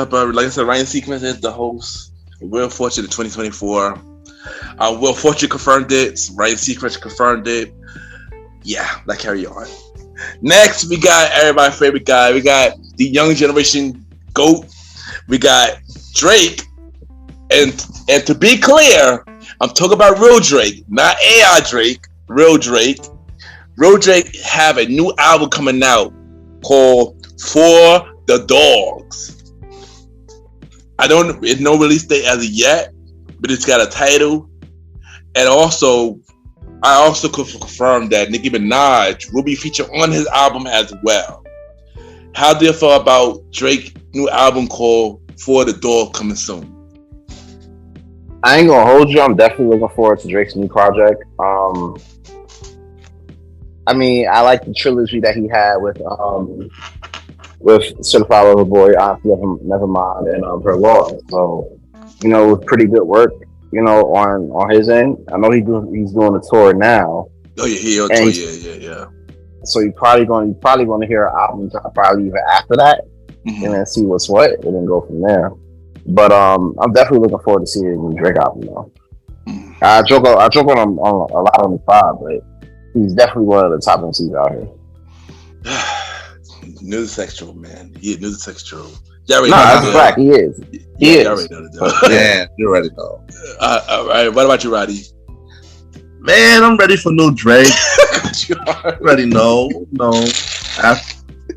But like I said, Ryan Seacrest is the host. Wheel of Fortune in 2024. Wheel of Fortune confirmed it. Ryan Seacrest confirmed it. Yeah, like carry on. Next, we got everybody's favorite guy. We got the young generation GOAT. We got Drake. And to be clear, I'm talking about real Drake, not AI Drake. Real Drake. Real Drake have a new album coming out called For the Dogs. It's no release date as of yet, but it's got a title. And also, I also could confirm that Nicki Minaj will be featured on his album as well. How do you feel about Drake's new album called For the Dog coming soon? I ain't gonna hold you. I'm definitely looking forward to Drake's new project. I mean, I like the trilogy that he had with Certified Lover Boy, Nevermind, and Her Law. So, it was pretty good work, on his end. I know he's doing a tour now. Oh yeah, yeah. So you're probably going to hear an album drop probably even after that, and then see what's what, and then go from there. But I'm definitely looking forward to seeing a new Drake album though. I joke on him a lot on the pod, but he's definitely one of the top MCs out here. News sexual, man. He is news sexual. That's a fact. He is. He is. Yeah, you already know. All right. What about you, Roddy? Man, I'm ready for new Drake. Ready? No.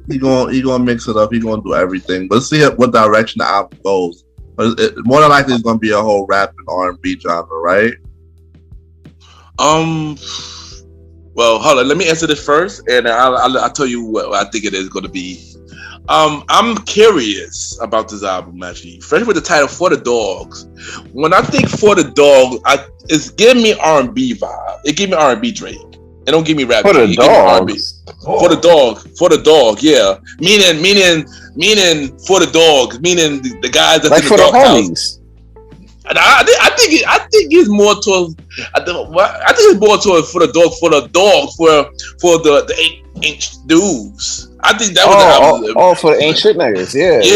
He gonna mix it up. He gonna do everything. Let's see what direction the album goes. More than likely, it's gonna be a whole rap and R&B genre, right? Well, hold on. Let me answer this first, and I'll tell you what I think it is going to be. I'm curious about this album, actually, especially with the title "For the Dogs." When I think "For the Dog," it's giving me R&B vibe. It give me R&B Drake. It don't give me rap. For the dogs. For the dog, yeah. Meaning for the dogs, meaning the guys that like in for the the doghouse. homies. And I think it's more towards. I think it's more towards for the dogs for the ain't dudes. I think that was for the ain't shit niggas. Yeah.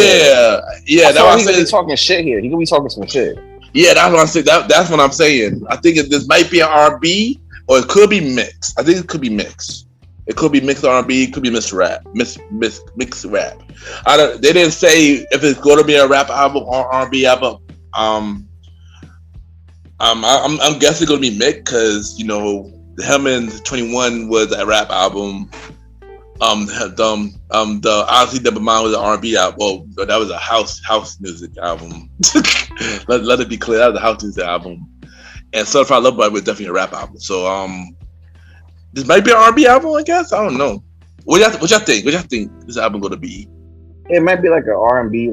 That's why he gonna be talking shit here. He gonna be talking some shit. Yeah, that's what I'm saying. That's what I'm saying. I think this might be an R&B or it could be mixed. I think it could be mixed. It could be mixed R&B. It could be mixed rap. Mixed rap. They didn't say if it's going to be a rap album or R&B album. I'm guessing it's gonna be mixed because the Hellman's 21 was a rap album. The Honestly Never Mind was an R&B album. Well, that was a house music album. let it be clear, that was a house music album. And Certified Lover Boy was definitely a rap album. So this might be an R&B album, I guess. I don't know. What y'all think? What y'all think this album gonna be? It might be like an R&B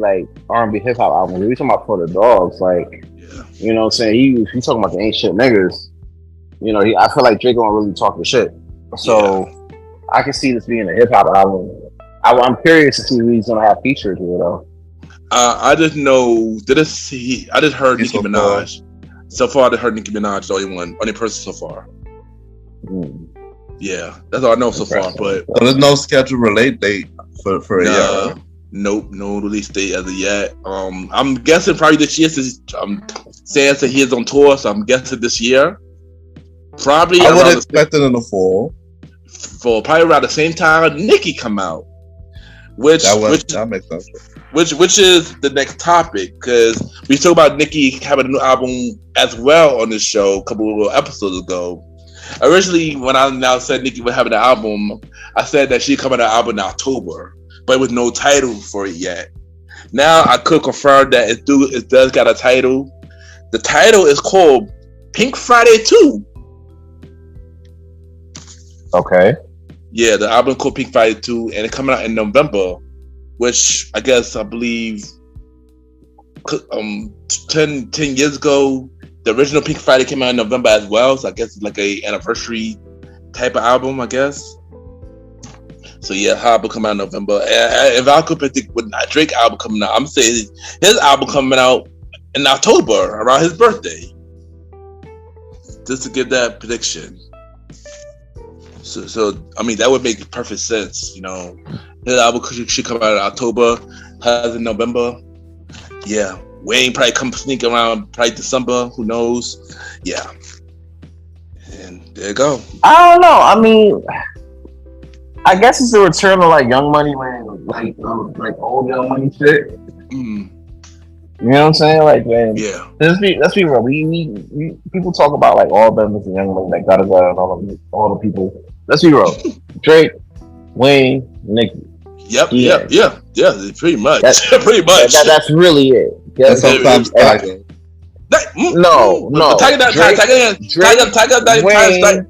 hip hop album. We talking about For the Dogs, like. You know what I'm saying? He's talking about the ain't shit niggas. I feel like Drake gonna really talk the shit. So I can see this being a hip hop album. I'm curious to see who he's gonna have featured here though. I just know I just heard Nicki Minaj. So far I just heard Nicki Minaj the only person so far. Yeah, that's all I know so far. But there's no scheduled release date for a year. Nope, no release date as of yet. I'm guessing probably this year since saying that he is on tour, so I'm guessing this year. Probably I would expect it in the fall. For probably around the same time Nicki come out. That makes sense. Which is the next topic, because we talked about Nicki having a new album as well on this show a couple of episodes ago. Originally, when I now said Nicki was having an album, I said that she'd come out with an album in October, but with no title for it yet. Now I could confirm that it does got a title. The title is called Pink Friday 2. Okay. Yeah, the album called Pink Friday 2, and it's coming out in November, which I believe 10 years ago, the original Pink Friday came out in November as well. So I guess it's like a anniversary type of album, I guess. So yeah, her album come out in November. And if I could predict with Drake album coming out, I'm saying his album coming out in October around his birthday. Just to give that prediction. So I mean that would make perfect sense, His album should come out in October, hers in November. Yeah. Wayne probably come sneak around probably December, who knows? Yeah. And there you go. I don't know. I mean, I guess it's a return to like Young Money, man, like old Young Money shit. Mm. You know what I'm saying? Like, man, yeah. Let's be real. We people talk about like all them as Young Money, like gotta go and all the people. Let's be real. Drake, Wayne, Nicki. Yep. Pretty much. Pretty much. That's really it. Yeah, sometimes Tiger. No. Tiger, Wayne,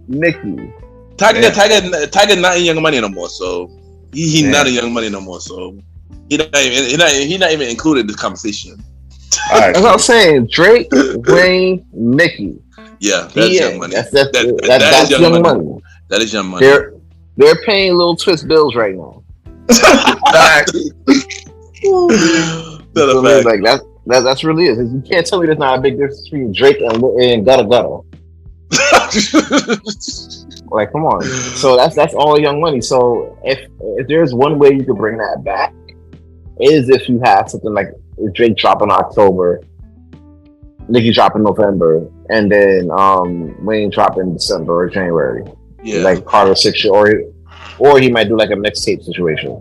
Nicki. Tiger not in Young Money no more, so he's not in Young Money no more, so he not even included in this conversation. That's what I'm saying. Drake, Wayne, Nicki. Yeah, that's Young Money. That's Young Money. That is Young Money. They're paying Lil Twist bills right now. Like that's really it. You can't tell me there's not a big difference between Drake and Gutta Gutta. Like, come on. So that's all Young Money. So if there's one way you could bring that back, is if you have something like Drake drop in October, Nicki drop in November, and then Wayne drop in December or January. Yeah, like Carter 6 or he might do like a mixtape situation.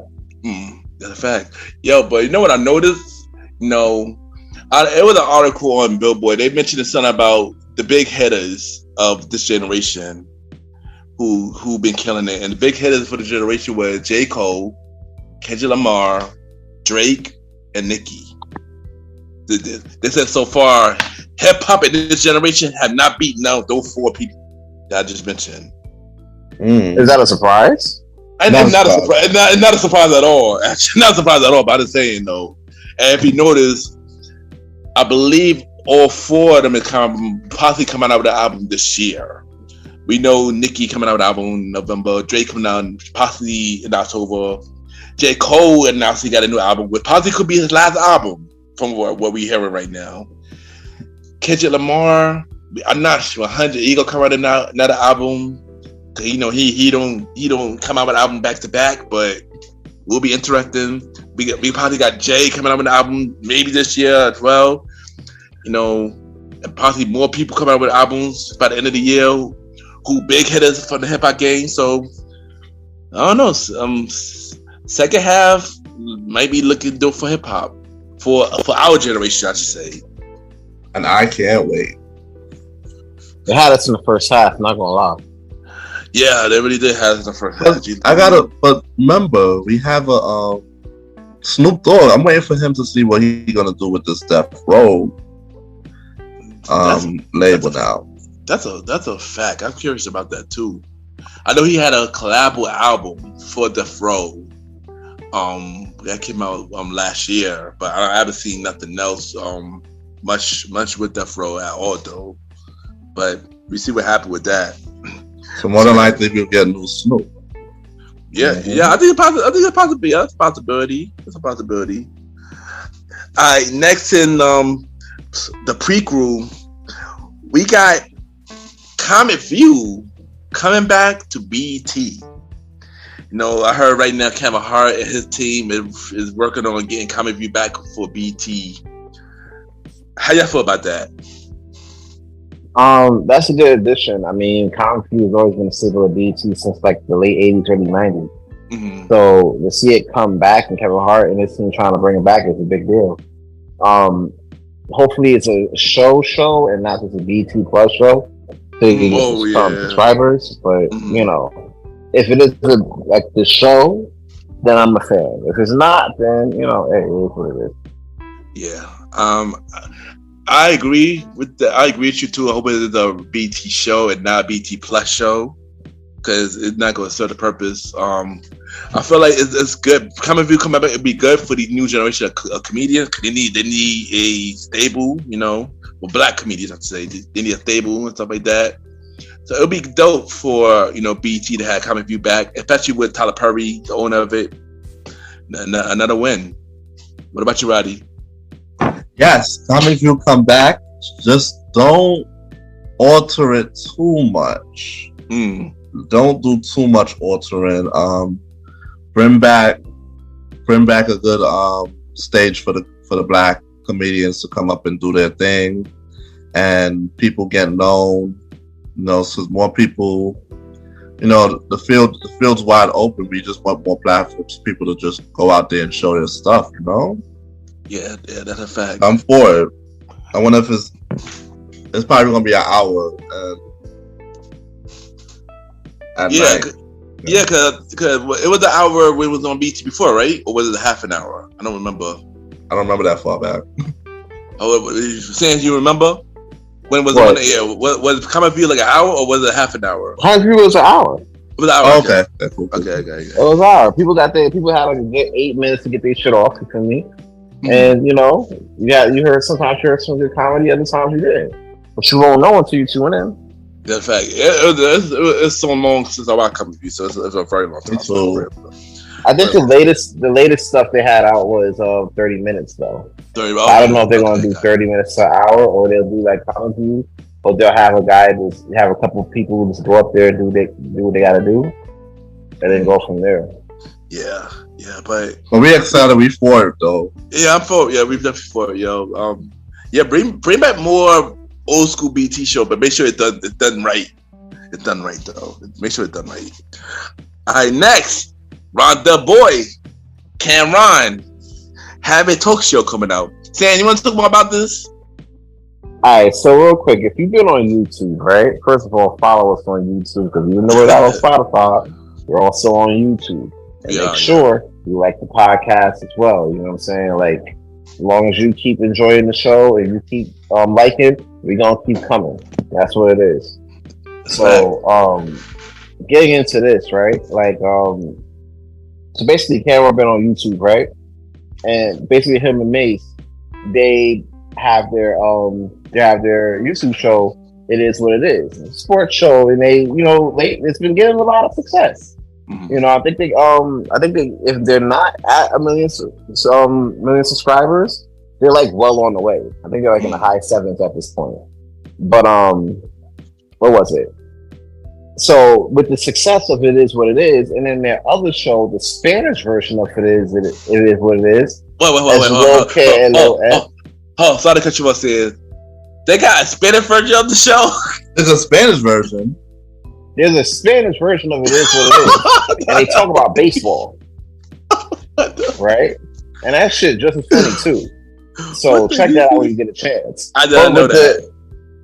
That's a fact. Yo, but you know what I noticed? It was an article on Billboard. They mentioned something about the big hitters of this generation who been killing it. And the big hitters for the generation were J. Cole, Kendrick Lamar, Drake, and Nicki. They said so far, hip hop in this generation have not beaten out those 4 people that I just mentioned. Is that a surprise? And not a surprise. Not a surprise at all. Actually, not a surprise at all. But I'm just saying though. And if you notice, I believe all 4 of them is possibly coming out with an album this year. We know Nicki coming out with an album in November. Drake coming out possibly in October. J. Cole announced he got a new album, which possibly could be his last album from what we're hearing right now. Kendrick Lamar, I'm not sure. 100, he gonna come out another album. You know, he don't come out with an album back to back, but will be interesting. We probably got Jay coming out with an album maybe this year as well. You know, and possibly more people coming out with albums by the end of the year who big hitters from the hip hop game. So I don't know. Second half might be looking dope for hip hop for our generation, I should say. And I can't wait. They had us in the first half. Not gonna lie. Yeah, they really did have us in the first half. But remember, we have a Snoop Dogg. I'm waiting for him to see what he's gonna do with this Death Row label now. That's a fact. I'm curious about that too. I know he had a collabo album for Death Row. That came out last year, but I haven't seen nothing else much with Death Row at all though. But we see what happened with that. So more than likely we'll get a new Snoop. Yeah, I think it's a possibility. That's a possibility. It's a possibility. All right, next in the pre-crew, we got Comic View coming back to BET. You know, I heard right now Kevin Hart and his team is working on getting Comic View back for BET. How y'all feel about that? That's a good addition. I mean, Comic View has always been a staple of BET since like the late 80s, early 90s. Mm-hmm. So to see it come back and Kevin Hart and his team trying to bring it back is a big deal. Hopefully it's a show and not just a BET Plus show. So you can get some subscribers. But you know, if it is like the show, then I'm a fan. If it's not, then you know, hey, it is what it is. Yeah. I agree with you too. I hope it is a BT show and not a BT Plus show, because it's not going to serve the purpose. I feel like it's good. Comic View coming back, it'd be good for the new generation of comedians. They need a stable, you know, well, black comedians, I'd say. They need a stable and stuff like that. So it'll be dope for, you know, BT to have Comic View back, especially with Tyler Perry, the owner of it. Another win. What about you, Roddy? Yes, Comic View come back. Just don't alter it too much. Don't do too much altering. Bring back a good stage for the black comedians to come up and do their thing, and people get known. You know, so more people. You know, the field's wide open. We just want more platforms, people to just go out there and show their stuff. You know. Yeah, that's a fact. I'm for it. I wonder if it's probably gonna be an hour. Night. Yeah, because it was an hour when it was on BT before, right? Or was it a half an hour? I don't remember. I don't remember that far back. Oh, saying you remember when it was on the air? Was Comic View like an hour or was it half an hour? Comic View was an hour. It was an hour. Okay. That's cool. Okay. It was an hour. People got there. People had like a good 8 minutes to get their shit off for me. And you know, you heard sometimes you heard some good comedy, other times you didn't. But you won't know until you tune in. That's fact. It's so long since I watched Comic View, so it's a very long time. I think the latest stuff they had out was 30 minutes though. I don't know if they're gonna do 30 minutes to an hour, or they'll do like Comic View, or they'll have a couple of people who just go up there and do what they gotta do, and then go from there. Yeah, but we excited. We for it though. Yeah, I'm for it. Yeah, we've definitely for it, yo. Bring back more old school BT show, but make sure it's done right. It's done right though. Make sure it's done right. All right, next, Ron the Boy, Cameron, have a talk show coming out. Sam, you want to talk more about this? All right, so real quick, if you've been on YouTube, right? First of all, follow us on YouTube because even though we're not on Spotify, we're also on YouTube. And make sure you like the podcast as well. You know what I'm saying? Like, as long as you keep enjoying the show and you keep liking, we're gonna keep coming. That's what it is. So, getting into this, right? Like, so basically, Cameron been on YouTube, right? And basically, him and Mace, they have their YouTube show. It is what it is, it's a sports show, and they, you know, it's been getting a lot of success. You know, I think they if they're not at a million subscribers, they're like well on the way. I think they're like in the high sevens at this point. But what was it? So with the success of It Is What It Is, and then their other show, the Spanish version of It Is What It Is. Wait. Sorry to cut you off. Says they got a Spanish version of the show. There's a Spanish version. There's a Spanish version of It Is What It Is, and they talk about baseball, right? And that shit just as funny too. So check that out when you get a chance. I didn't know that.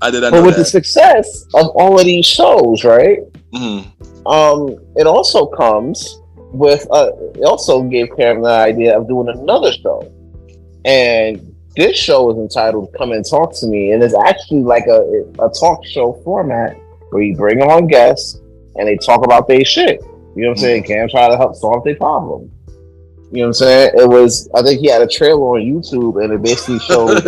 But with the success of all of these shows, right? It also comes with it also gave Karen the idea of doing another show, and this show is entitled "Come and Talk to Me," and it's actually like a talk show format where you bring on guests and they talk about their shit. You know what I'm saying? Cam try to help solve their problem. You know what I'm saying? I think he had a trailer on YouTube, and it basically showed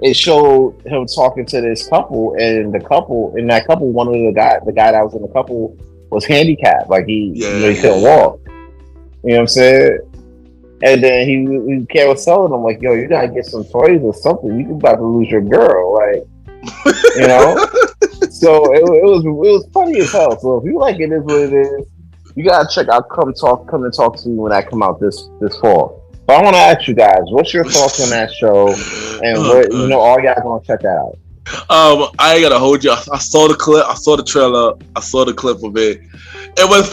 it showed him talking to this couple, and the couple, one of the guy that was in the couple was handicapped, like he couldn't walk. You know what I'm saying? And then he was telling them like, "Yo, you gotta get some toys or something. You about to lose your girl, like, you know." So it was funny as hell. So if you like It Is What It Is, you gotta check out Come and Talk to Me when that come out this fall. But I want to ask you guys, what's your thoughts on that show? And all y'all gonna check that out? I ain't gonna hold you. I saw the clip. I saw the trailer. I saw the clip of it. It was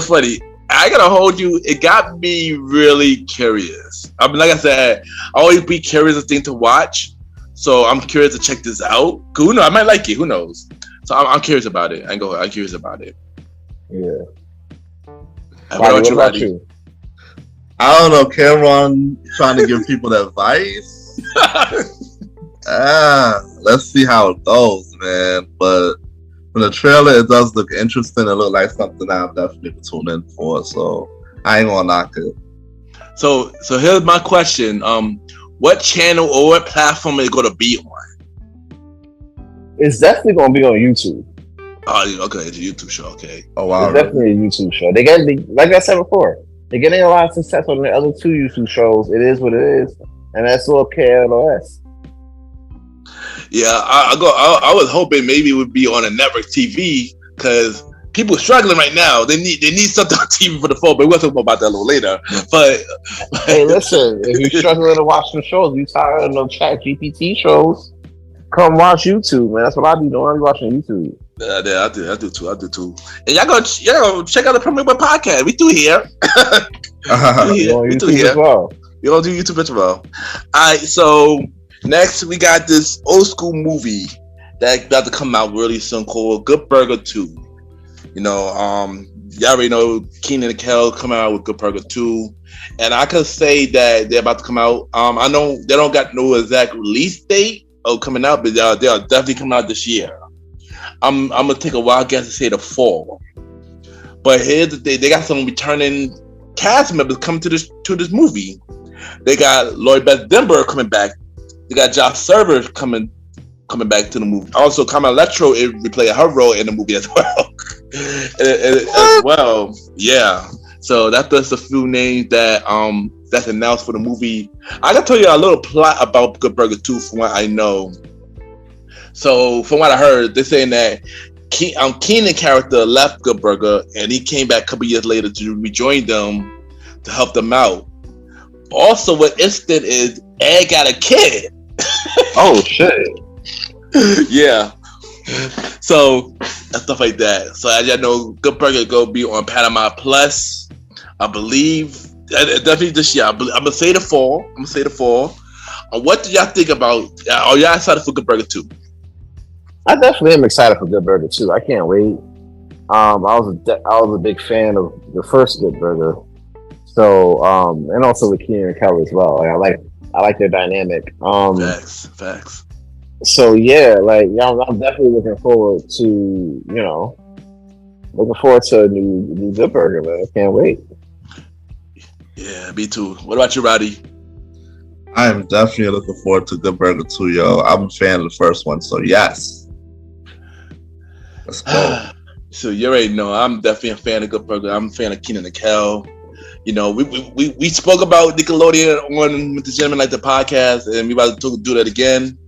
funny. I gotta hold you. It got me really curious. I mean, like I said, I always be curious of things to watch. So I'm curious to check this out. Who knows? I might like it. Who knows? So I'm curious about it. I'm curious about it. Yeah. What about you? I don't know. Cameron trying to give people advice. Let's see how it goes, man. But from the trailer, it does look interesting. It look like something I'm definitely tune in for. So I ain't gonna knock it. So here's my question. What channel or what platform is it going to be on? It's definitely going to be on YouTube. Oh, okay. It's a YouTube show. Okay. Oh, wow. It's definitely a YouTube show. Like I said before, they're getting a lot of success on the other two YouTube shows. It Is What It Is, and that's all KLOS. Yeah, I was hoping maybe it would be on a network TV because people are struggling right now. They need something on TV for the fall, but we'll talk about that a little later. But hey, listen, if you're struggling to watch some shows, you tired of no Chat GPT shows, come watch YouTube, man. That's what I be doing. I be watching YouTube. Yeah, I do too. And y'all go check out the Premier Podcast. We do here. We do here as well. We all do YouTube as well. All right, so next we got this old school movie that about to come out really soon called Good Burger 2. You know, y'all already know Kenan and Kel come out with Good Burger 2, and I could say that they're about to come out. I know they don't got no exact release date of coming out, but they are definitely coming out this year. I'm gonna take a wild guess to say the fall. But here's the thing: they got some returning cast members coming to this movie. They got Lloyd Beth Denver coming back. They got Josh Server coming back to the movie. Also, Carmen Electro replayed her role in the movie as well. As well, yeah. So that's a few names that that's announced for the movie. I can tell you a little plot about Good Burger 2 from what I know. So from what I heard, they're saying that Kenan character left Good Burger and he came back a couple years later to rejoin them to help them out. Also, what instant is Ed got a kid. Oh shit! Yeah. So and stuff like that. So as y'all know, Good Burger go be on Paramount Plus, I believe. Definitely this year. I'm gonna say the fall. What do y'all think about? Are y'all excited for Good Burger 2? I definitely am excited for Good Burger 2. I can't wait. I was a big fan of the first Good Burger, so and also with Kenan and Kel as well. Like, I like their dynamic. Facts. So yeah, like I'm definitely looking forward to a new Good Burger, man. I can't wait. Yeah, me too. What about you, Roddy? I am definitely looking forward to Good Burger 2, yo. I'm a fan of the first one, so yes. Let's go. So you already know I'm definitely a fan of Good Burger. I'm a fan of Kenan and Kel. You know, we spoke about Nickelodeon on With the Gentleman Like the podcast, and we about to do that again.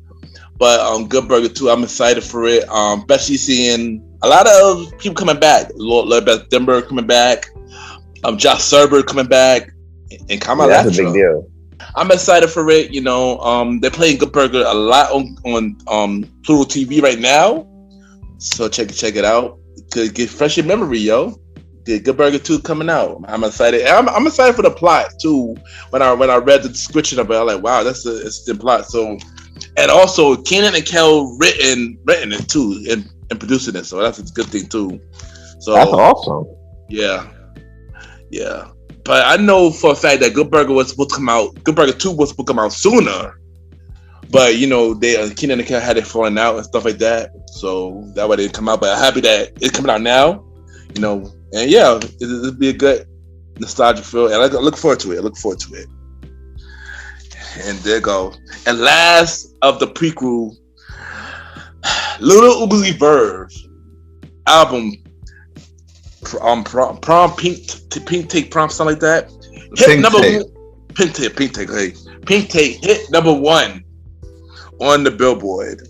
But Good Burger 2, I'm excited for it. Especially seeing a lot of people coming back. Lord Beth Denver coming back. Josh Serber coming back, and Kamala. Yeah, that's a big deal. I'm excited for it. You know, they're playing Good Burger a lot on Plural TV right now. So check it out. Get fresh in memory, yo. The Good Burger 2 coming out. I'm excited. I'm excited for the plot too. When I read the description of it, I'm like, wow, it's the plot. So, and also Kenan and Kel written it too and producing it. So that's a good thing too. So that's awesome. Yeah. But I know for a fact that Good Burger was supposed to come out. Good Burger 2 was supposed to come out sooner. But you know, they Kenan and Kel had it falling out and stuff like that. So that way they didn't come out. But I'm happy that it's coming out now. You know, and yeah, it'll be a good nostalgic feel. And I look forward to it. And there you go. And last of the prequel, Lil Uzi Vert album, prom pink take prom, something like that. Pink take hit number 1 on the Billboard,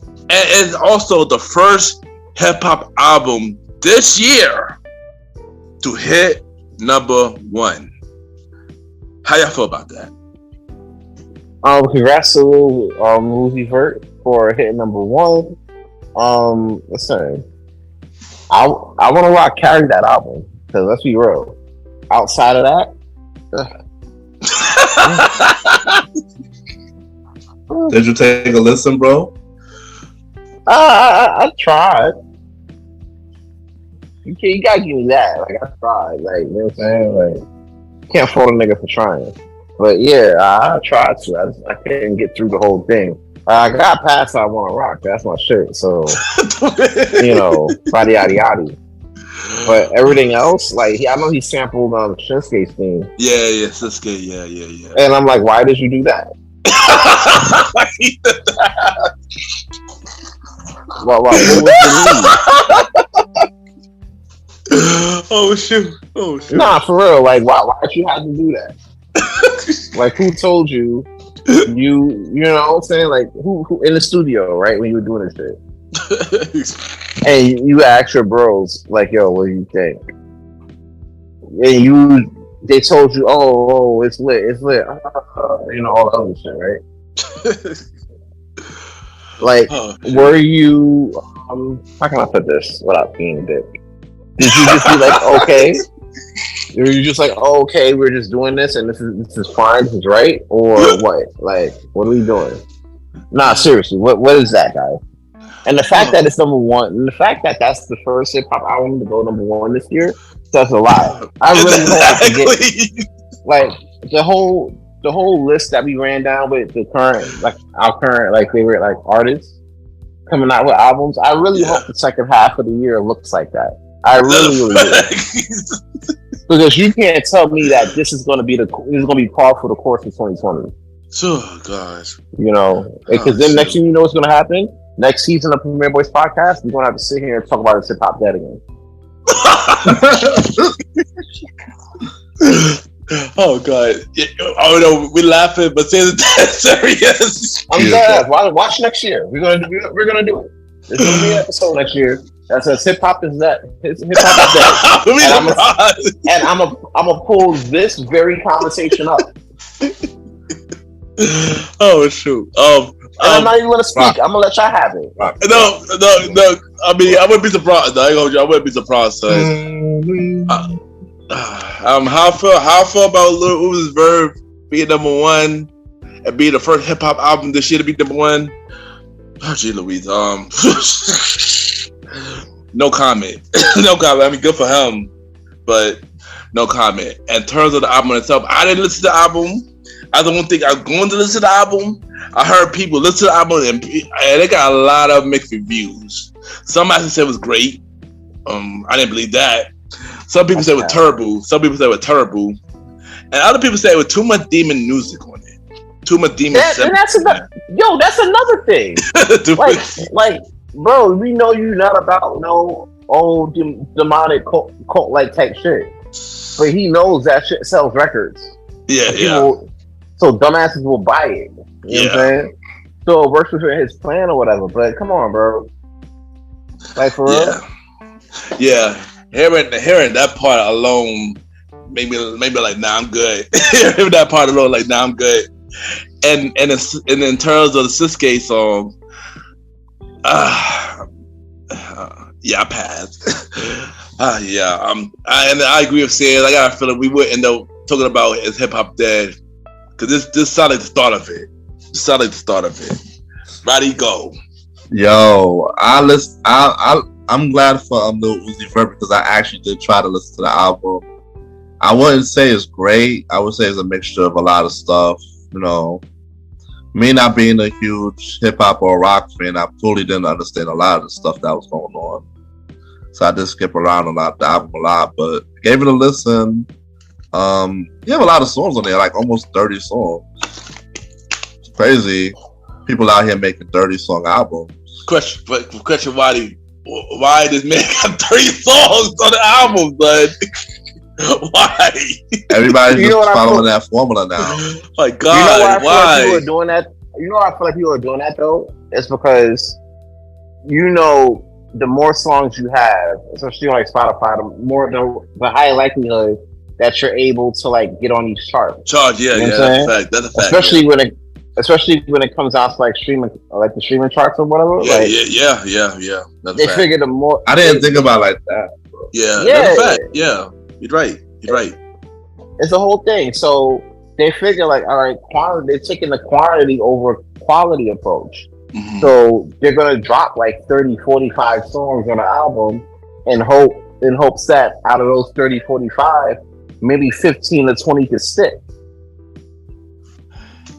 and it's also the first hip hop album this year to hit number 1. How y'all feel about that? Congrats to Uzi Vert for hitting number 1. Listen, I want to rock carry that album, because let's be real. Outside of that, did you take a listen, bro? I tried. You gotta give me that. Like, I tried. Like, you know what I'm saying? Like, can't fault a nigga for trying. But yeah, I tried to. I couldn't get through the whole thing. I got past I Want to Rock. That's my shit. So, you know, yada yada yada. But everything else, like, I know he sampled Shinsuke's theme. Yeah, Shinsuke. Yeah. And I'm like, why did you do that? What was the need? Oh shoot! Nah, for real. Like, why did you have to do that? Like, who told you? You know what I'm saying? Like, who in the studio, right, when you were doing this shit? And you asked your bros, like, yo, what do you think? And they told you, oh, it's lit. You know, all the other shit, right? Like, were you, how can I put this without being a dick? Did you just be like, okay? Were you just like, oh, okay, we're just doing this and this is fine, this is right? Or what? Like, what are we doing? Nah, seriously, what is that, guy? And the fact that it's number 1, and the fact that that's the first hip hop album to go number 1 this year, says a lot. I really hope to get, like, the whole list that we ran down with our current favorite like artists coming out with albums. I really hope the second half of the year looks like that. I really do. Because you can't tell me that this is going to be par for the course of 2020. Oh gosh. You know, because then next thing you know what's going to happen. Next season of Premier Boys podcast, we're going to have to sit here and talk about this hip hop dead again. Oh god! Oh no, we're laughing, but say that serious. I'm dead. Watch next year. We're gonna do it. There's gonna be an episode next year that says hip hop is that. Hip hop is dead. And I'm gonna pull this very conversation up. Oh shoot! And I'm not even gonna speak. I'm gonna let y'all have it. No. I mean, I wouldn't be surprised. I wouldn't be surprised. How I feel about Lil Uzi Vert being number 1, and be the first hip hop album this year to be #1. Oh, gee, Louise. No comment. No comment. I mean, good for him, but no comment. In terms of the album itself, I didn't listen to the album. I don't think I'm going to listen to the album. I heard people listen to the album and they got a lot of mixed reviews. Some actually said it was great. I didn't believe that. Some people said it was terrible. Some people said it was terrible. And other people said it was too much demon music on it. Too much demon. That's another thing. like, bro, we know you're not about no old demonic cult like type shit, but he knows that shit sells records. Yeah. So dumbasses will buy it. You know what I'm saying? So it works within his plan or whatever. But come on, bro. Like for real. Yeah. Hearing that part alone made me like, nah, I'm good. Hearing that part alone, like, nah, I'm good. And in terms of the Siske song, I passed. I agree with saying I got a feeling we would end up talking about his hip hop dead, because this sounded like the start of it. Roddy, go. Yo, I'm glad for Lil Uzi Vert, because I actually did try to listen to the album. I wouldn't say it's great. I would say it's a mixture of a lot of stuff. You know, me not being a huge hip hop or rock fan, I fully didn't understand a lot of the stuff that was going on. So I did skip around the album a lot, but gave it a listen. You have a lot of songs on there, like almost 30 songs. It's crazy. People out here making 30-song albums. Question, why this man got 30 songs on the album, bud? Why? Everybody's just following that formula now. My God, why? You know why I feel like people are doing that though? It's because, you know, the more songs you have, especially on like Spotify, the higher likelihood that you're able to like get on these charts. That's a fact. Especially when it comes out to like streaming, like the streaming charts or whatever. Yeah. They figure the more. I didn't think about it like that, bro. That's a fact. Yeah, you're right. It's the whole thing. So they figure like, all right, quantity. They're taking the quantity over quality approach. Mm-hmm. So they're gonna drop like 30, 45 songs on an album in hopes that out of those 30, 45, maybe 15 to 20 could stick.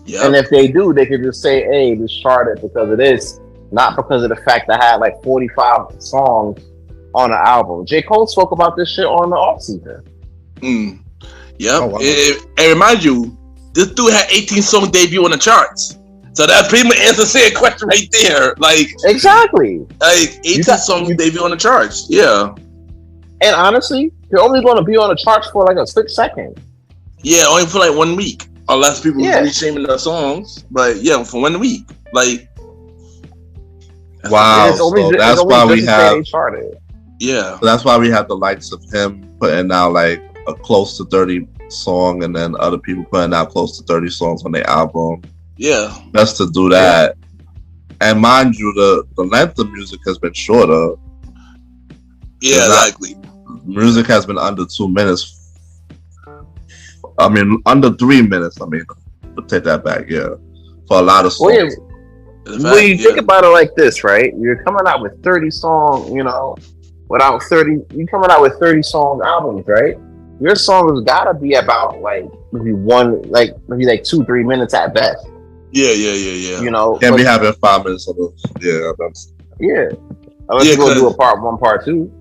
Yep. And if they do, they could just say, hey, this charted because of this, not because of the fact that I had like 45 songs on an album. J. Cole spoke about this shit on the offseason. Yeah. Oh, wow. And remind you, this dude had 18 songs debut on the charts. So that pretty much answers the question right there. Like, exactly. Like 18 songs debut on the charts. Yeah. And honestly, you're only going to be on the charts for like a split second. Yeah, only for like 1 week. Unless people really shaming their songs. But yeah, for 1 week. Like, wow. So that's why we have. Yeah. So that's why we have the likes of him putting out like a close to 30 song, and then other people putting out close to 30 songs on their album. Yeah. Best to do that. Yeah. And mind you, the length of music has been shorter. Yeah, exactly. Music has been under 2 minutes. I mean, under 3 minutes. I mean, take that back, yeah. For a lot of songs. When you think about it like this, right? You're coming out with 30 songs, you know, you're coming out with 30 song albums, right? Your song has gotta be about like maybe 2-3 minutes at best. Yeah. You know, can't be having 5 minutes of it. Yeah. Unless you go do a part 1, part 2.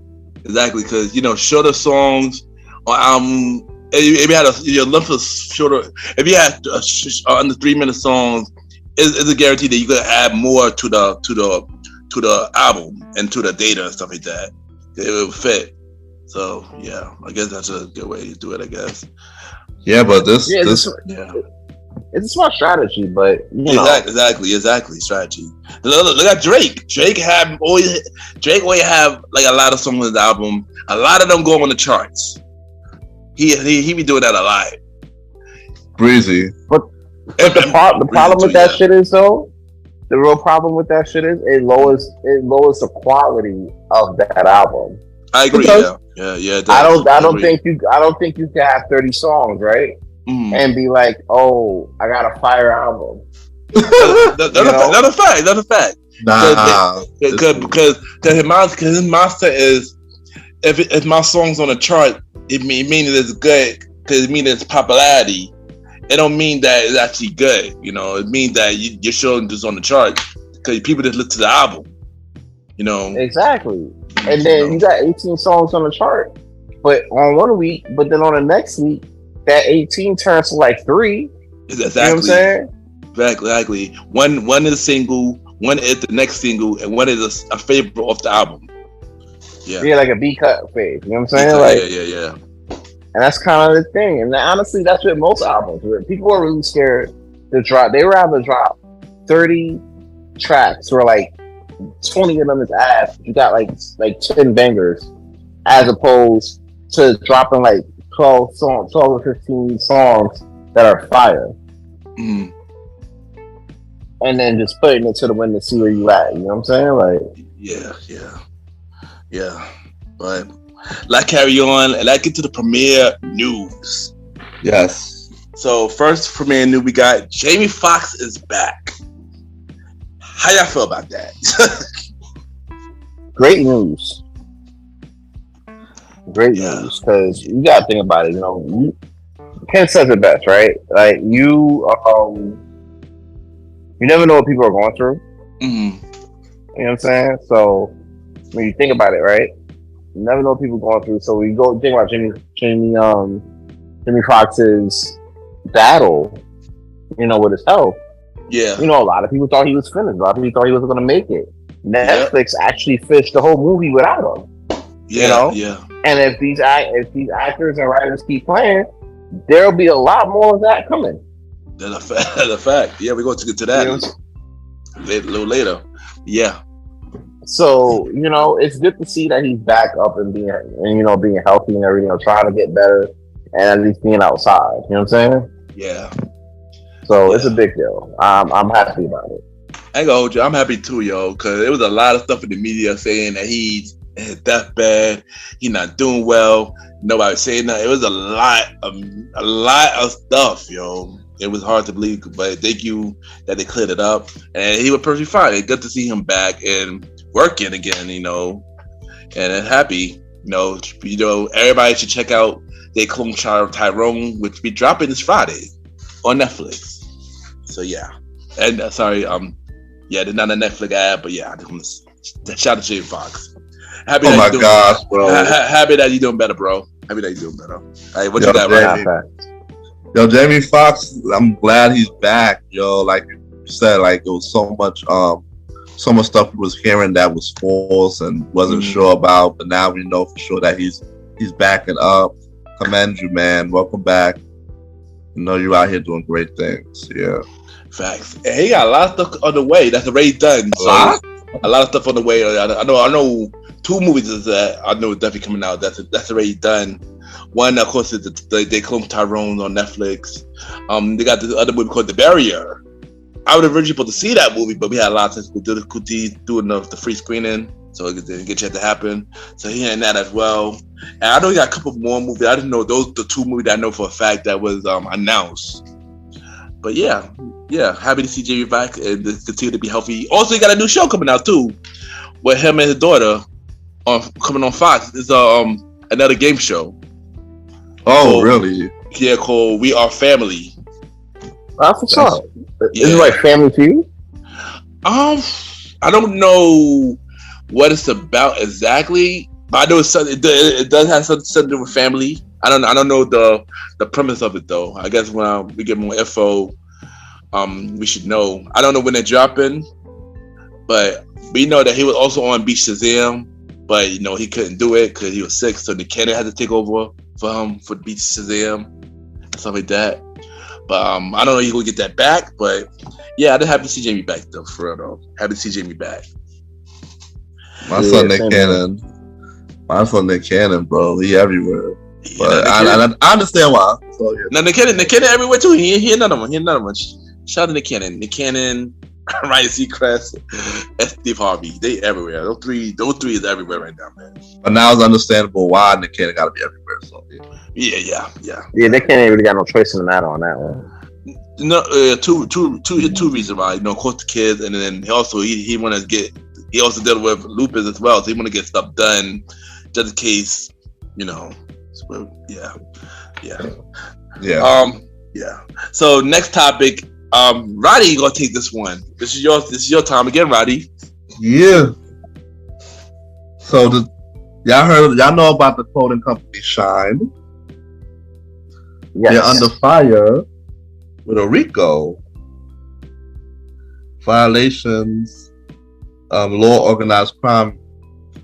Exactly, because you know, shorter songs on album. If you had your length of shorter, if you had under 3 minute songs, it's a guarantee that you're gonna add more to the album and to the data and stuff like that. It will fit. So yeah, I guess that's a good way to do it. I guess. Yeah, but it's a smart strategy, but exactly strategy. Look at Drake. Drake always have like a lot of songs on his album. A lot of them go on the charts. He be doing that a lot. Breezy. But the problem with that shit is though, the real problem with that shit is it lowers the quality of that album. I agree. Because yeah. I don't think you can have 30 songs, right? and be like, "Oh, I got a fire album." That's a fact. That's a fact. Nah, because his mindset is if my song's on the chart, it means it's good because it means it's popularity. It don't mean that it's actually good. You know, it means that you're showing just on the chart because people just listen to the album. You know, exactly. And then you got 18 songs on the chart, but on one week, but then on the next week, that 18 turns to like 3. Exactly. You know what I'm saying? Exactly. One is a single, one is the next single, and one is a favorite off the album. Yeah, like a B cut fave. You know what I'm saying? Yeah. And that's kind of the thing. And honestly, that's what most albums where people are really scared to drop. They rather drop 30 tracks or like 20 of them is ass. You got like 10 bangers, as opposed to dropping like 12 or 15 songs that are fire. Mm. And then just putting it to the wind to see where you at. You know what I'm saying? Like, yeah. But let's carry on and let's get to the premiere news. yes. So first premiere news, we got Jamie Foxx is back. How y'all feel about that? great news. Great news, because you gotta think about it. You know, Ken says it best, right? Like you never know what people are going through. Mm-hmm. You know what I'm saying? So when you think about it, right? You never know what people are going through. So when you go think about Jamie Foxx's battle, you know, with his health. Yeah. You know, a lot of people thought he was finished. A lot of people thought he was going to make it. Netflix actually finished the whole movie without him. Yeah. You know? Yeah. And if these actors and writers keep playing, there'll be a lot more of that coming. That's a fact. Yeah, we're going to get to that a little later. Yeah. So, you know, it's good to see that he's back up and being healthy and everything, trying to get better and at least being outside. You know what I'm saying? Yeah. So it's a big deal. I'm happy about it. I ain't gonna hold you. I'm happy too, yo, because there was a lot of stuff in the media saying that he's deathbed, he's not doing well. Nobody saying that. It was a lot of stuff, yo. It was hard to believe, but thank you that they cleared it up, and he was perfectly fine. It's good to see him back and working again, you know, and I'm happy. You know, everybody should check out They Clone Tyrone, which be dropping this Friday on Netflix. So yeah, and they're not a Netflix ad, but yeah, I just want to shout out to Jamie Foxx. Happy gosh, bro! Happy that you're doing better, bro. Happy that you're doing better. Hey, what you got, right? Yo, Jamie Foxx, I'm glad he's back. Yo, like you said, like it was so much stuff we was hearing that was false and wasn't sure about, but now we know for sure that he's backing up. Commend you, man. Welcome back. You know you out here doing great things. Yeah. Facts. And he got a lot of stuff on the way that's already done. So a lot of stuff on the way. I know 2 movies that I know definitely coming out. That's already done. One, of course, is They Clone Tyrone on Netflix. They got the other movie called The Barrier. I would have originally supposed to see that movie, but we had a lot of technical difficulties doing the free screening, so it didn't get yet to happen. So he had that as well. And I know he got a couple more movies. I didn't know those the 2 movies that I know for a fact that was announced. But yeah, happy to see Jamie back and continue to be healthy. Also, he got a new show coming out too, with him and his daughter coming on Fox. It's another game show. Oh, really? Yeah, called We Are Family. That's what's up. Is it like Family Feud? I don't know what it's about exactly, but I know it's something. It does have something to do with family. I don't know the premise of it though. I guess when we get more info, we should know. I don't know when they're dropping, but we know that he was also on Beat Shazam, but you know he couldn't do it because he was sick. So Nick Cannon had to take over for him for Beat Shazam and stuff like that. But I don't know if he's gonna get that back. But yeah, I'm happy to see Jamie back though. For real though, happy to see Jamie back. My son Nick Cannon, bro. He everywhere. But I understand why. So, yeah. Now Nick Cannon everywhere too. He another one. Shout out to Nick Cannon. Nick Cannon, Ryan Seacrest, and Steve Harvey. They everywhere. Those three is everywhere right now, man. But now it's understandable why Nick Cannon got to be everywhere. So Yeah. Yeah, they can't even really got no choice in the matter on that one. No, two reasons why. Of course, the kids, and then he also want to get. He also dealt with lupus as well, so he want to get stuff done, just in case, So, yeah. So next topic, Roddy, you gonna take this one. This is your time again, Roddy. Yeah. So y'all know about the clothing company Shine? Yes. They're under fire with a RICO violations, law, organized crime.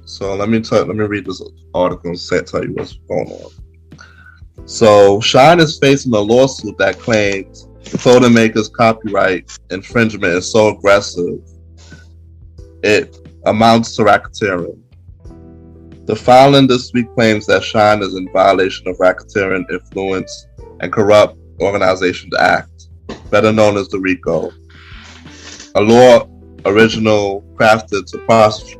So let me read this article and tell you what's going on. So Shine is facing a lawsuit that claims the clothing maker's copyright infringement is so aggressive it amounts to racketeering. The filing this week claims that Shine is in violation of Racketeering Influence and Corrupt Organizations Act, better known as the RICO, a law original crafted to prosecute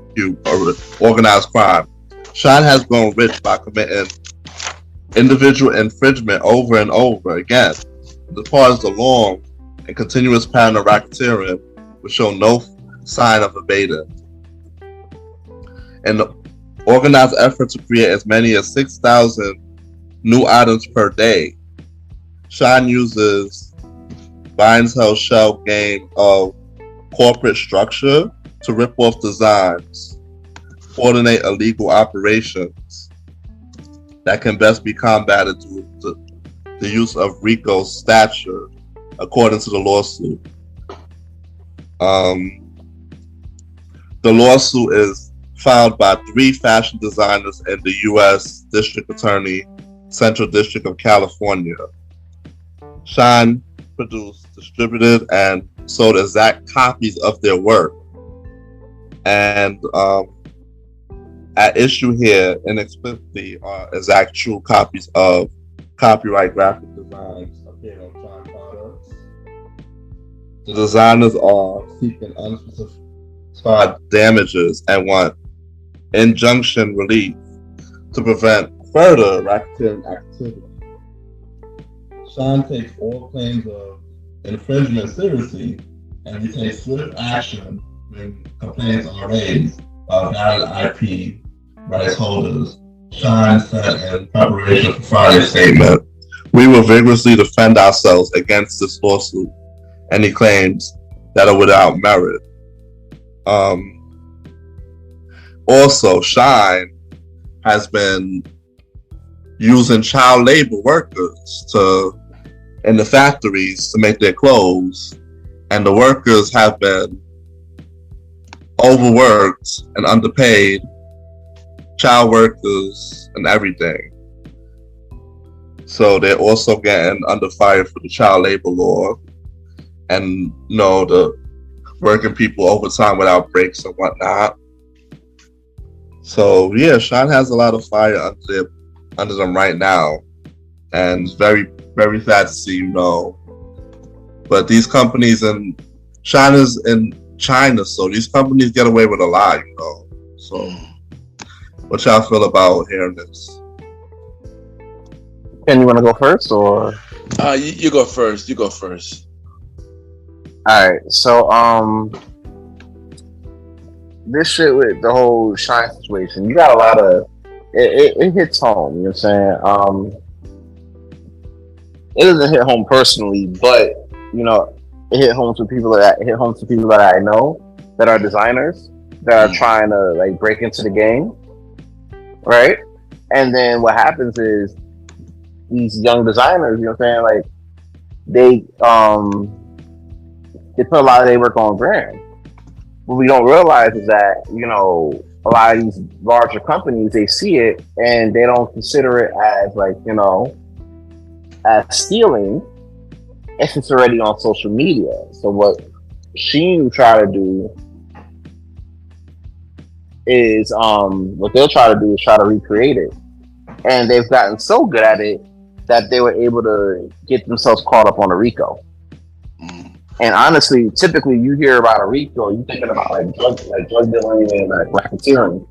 organized crime. Shine has grown rich by committing individual infringement over and over again. The part is the long and continuous pattern of racketeering, which show no sign of abating. And the organized effort to create as many as 6,000 new items per day. Shine uses buy and sell shell game of corporate structure to rip off designs, coordinate illegal operations that can best be combated through the use of RICO statute, according to the lawsuit. The lawsuit is filed by 3 fashion designers in the U.S. District Attorney, Central District of California. Shine produced, distributed, and sold exact copies of their work. And at issue here, inexplicably, are exact true copies of copyright graphic designs appearing on Shine products. The designers are seeking unspecified damages and want injunction relief to prevent further racketeering activity. Shine takes all claims of infringement seriously and we take swift action when complaints are raised by valid IP rights holders. Shine said in preparation for Friday's statement, "We will vigorously defend ourselves against this lawsuit, any claims that are without merit." Also, Shine has been using child labor workers in the factories to make their clothes, and the workers have been overworked and underpaid, child workers and everything. So they're also getting under fire for the child labor law and the working people overtime without breaks and whatnot. So yeah, Shine has a lot of fire under them right now, and it's very, very sad to see, But these companies, and Shine is in China, so these companies get away with a lot, So, what y'all feel about hearing this? Ken, you want to go first, or? You go first. You go first. All right. So, this shit with the whole Shine situation, you got a lot of it hits home. You know what I'm saying? It doesn't hit home personally, but it hit home to people that I know that are designers that are trying to break into the game, right? And then what happens is these young designers, you know what I'm saying, they put a lot of their work on brand. What we don't realize is that, a lot of these larger companies, they see it and they don't consider it as as stealing if it's already on social media. So what Shein try to do is what they'll try to do is try to recreate it. And they've gotten so good at it that they were able to get themselves caught up on a RICO. And honestly, typically you hear about a RICO, you thinking about like drug dealing and like racketeering.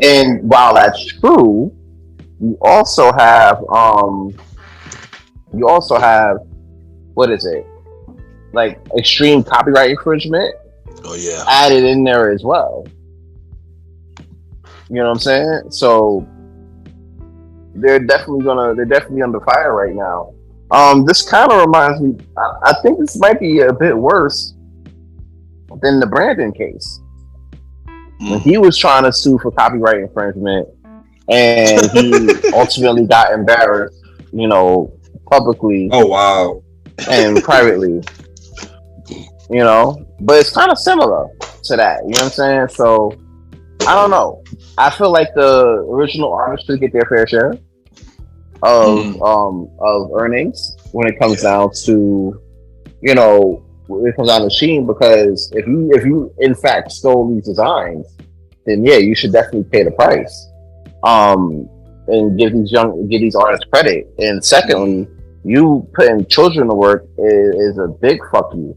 And while that's true, you also have what is it? Like extreme copyright infringement. Oh yeah. Added in there as well. You know what I'm saying? So they're definitely under fire right now. This kind of reminds me. I think this might be a bit worse than the Brandon case when he was trying to sue for copyright infringement, and he ultimately got embarrassed, publicly. Oh wow! And privately, But it's kind of similar to that. You know what I'm saying? So I don't know. I feel like the original artists should get their fair share of earnings when it comes down to, when it comes down to Sheen, because if you in fact stole these designs, then yeah, you should definitely pay the price. And give these artists credit. And secondly, you putting children to work is a big fuck you.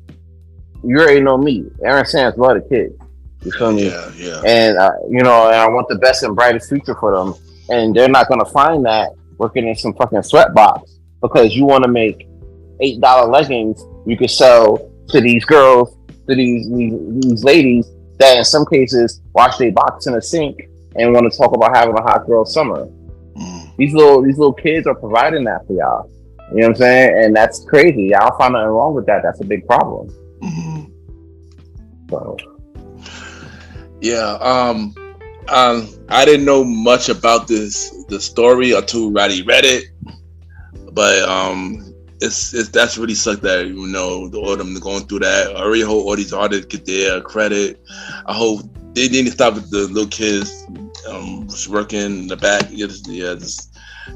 You already know me. Aaron Sands love the kids. You feel me? Yeah. And and I want the best and brightest future for them. And they're not gonna find that working in some fucking sweatbox because you want to make $8 leggings you could sell to these girls, to these ladies that in some cases wash their box in a sink and want to talk about having a hot girl summer. These little kids are providing that for y'all. You know what I'm saying? And that's crazy. Y'all find nothing wrong with that. That's a big problem. So. Yeah. I didn't know much about the story until Roddy read it, but that's really sucked that all them going through that. I really hope all these artists get their credit. I hope they didn't stop with the little kids working in the back.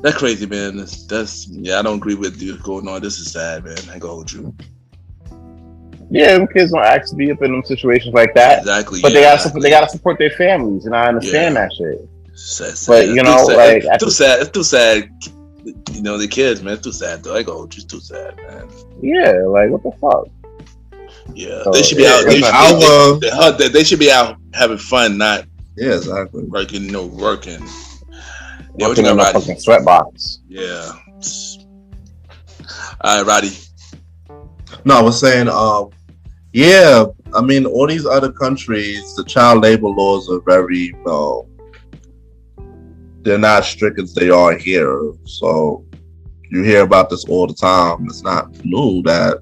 That's crazy, man. I don't agree with you going on. This is sad, man. I go hold you. Yeah, them kids don't ask to be up in them situations like that. Exactly. But they gotta support their families, and I understand that shit. Sad. But it's too sad. It's too sad. The kids, man. It's too sad though. I go hold you. It's too sad, man. Yeah, like what the fuck? Yeah, so, they should be out. They should be out having fun, not exactly working. Working. Yeah, working in a fucking sweatbox. Yeah. All right, Roddy. No, I was saying, yeah. I mean, all these other countries, the child labor laws are very, they're not strict as they are here. So you hear about this all the time. It's not new that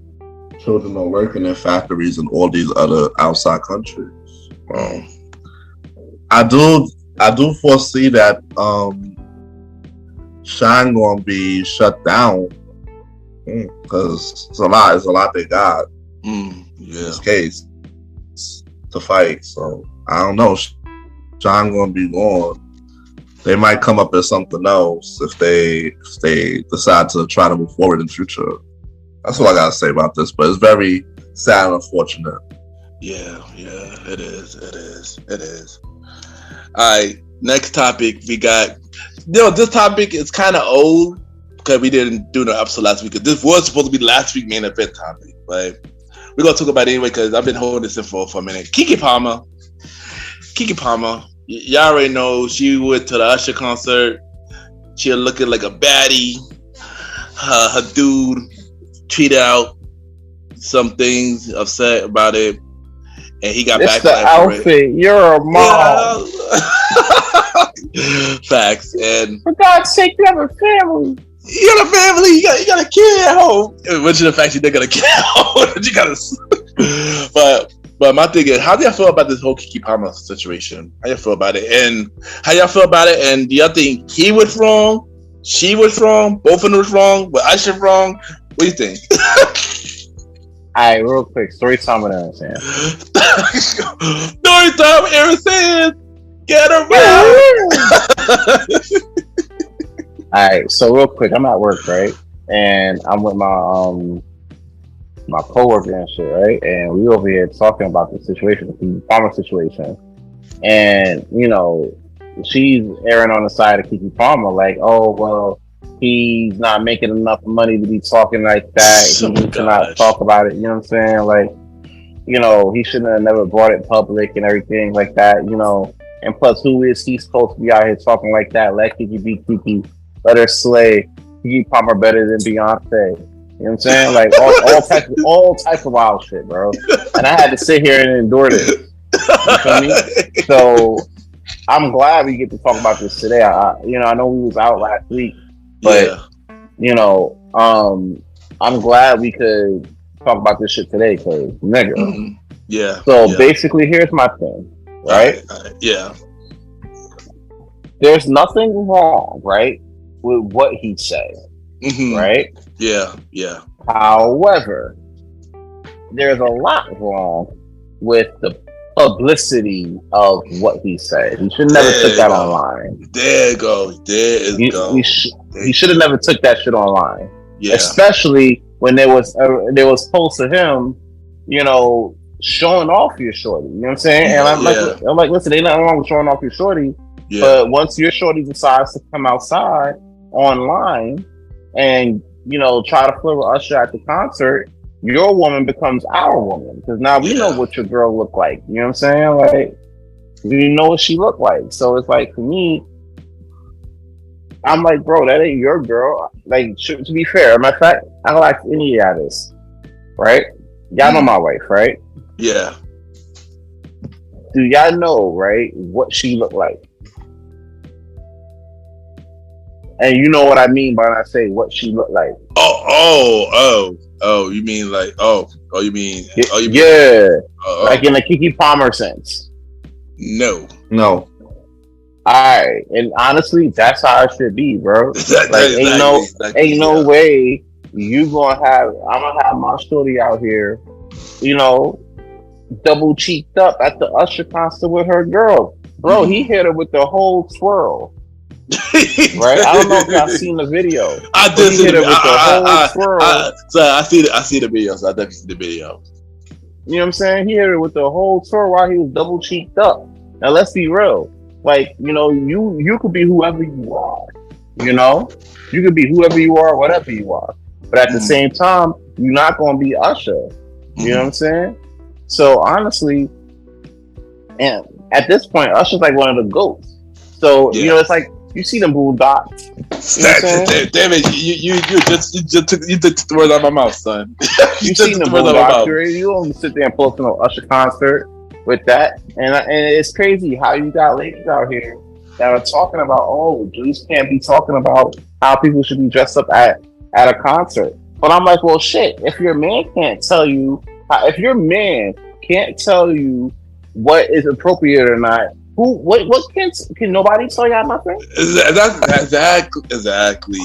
children are working in factories in all these other outside countries. I do foresee that Shine gonna be shut down because it's a lot they got in this case to fight. So I don't know. Shine gonna be gone. They might come up with something else if they decide to try to move forward in the future. That's all I gotta say about this, but it's very sad and unfortunate. Yeah, it is. All right, next topic we got. This topic is kind of old because we didn't do the episode last week. This was supposed to be last week's main event topic, but we're gonna talk about it anyway because I've been holding this in for a minute. KeKe Palmer. Y'all already know she went to the Usher concert. She looking like a baddie. Her dude tweeted out some things, upset about it, and he got backlash for it. Outfit. You're a mom. Facts. And for God's sake, you have a family. You got a family. You got a kid at home. Which is the fact you did got a kid at home. You got But my thing is, how do y'all feel about this whole KeKe Palmer situation? How y'all feel about it? And how y'all feel about it? And do y'all think he was wrong? She was wrong? Both of them was wrong? Was Usher wrong? What do you think? All right, real quick. Story time with Aaron Sands. Story time with Aaron Sands. Get around. All right, so real quick, I'm at work, right? And I'm with my coworker and shit, right? And we over here talking about the situation, the Palmer situation. And, she's erring on the side of KeKe Palmer, like, oh, well, he's not making enough money to be talking like that. He needs to not talk about it. You know what I'm saying? Like, you know, he shouldn't have never brought it public and everything like that. You know, and plus, who is he supposed to be out here talking like that? Let KeKe be KeKe. Let her slay. KeKe Palmer better than Beyonce. You know what I'm saying? Like all types of wild shit, bro. And I had to sit here and endure this. You feel me? So I'm glad we get to talk about this today. I know we was out last week, but you know, I'm glad we could talk about this shit today, cause nigga. Mm-hmm. Yeah. So basically, here's my thing, right? Yeah. There's nothing wrong, right, with what he said, right? Yeah. Yeah. However, there's a lot wrong with the publicity of what he said. He should never took that online. There you go. He should have never took that shit online. Yeah. Especially when there was posts of him, you know, showing off your shorty. You know what I'm saying? And I'm like, listen, ain't nothing wrong with showing off your shorty. Yeah. But once your shorty decides to come outside online and, you know, try to flirt with Usher at the concert, your woman becomes our woman, because now we know what your girl look like. You know what I'm saying? Like, you know what she look like. So it's like, for me, I'm like, bro, that ain't your girl. Like, to be fair, matter of fact, I don't like any of this, right? Y'all know my wife, right? Yeah. Do y'all know, right, what she look like? And you know what I mean by when I say what she look like. Oh, you mean like, you mean like in the KeKe Palmer sense. No. Alright, and honestly, that's how it should be, bro. Ain't no way I'm gonna have my shorty out here, you know, double cheeked up at the Usher concert with her girl. Bro, he hit her with the whole twirl. Right? I don't know if y'all seen the video. I did see it with the whole twirl. I see the video, so I definitely see the video. You know what I'm saying? He hit her with the whole twirl while he was double cheeked up. Now let's be real. Like, you know, you could be whoever you are. You know? You could be whoever you are, whatever you are. But at the same time, you're not gonna be Usher. You know what I'm saying? So honestly, and at this point, Usher's like one of the GOATs. So you know, it's like you see them bulldogs. Damn it! You just took the words out of my mouth, son. You seen the bulldogs? You don't sit there and post on an Usher concert with that, and it's crazy how you got ladies out here that are talking about, oh, dudes can't be talking about how people should be dressed up at a concert. But I'm like, well, shit. If your man can't tell you what is appropriate or not, what can nobody tell y'all nothing? Exactly.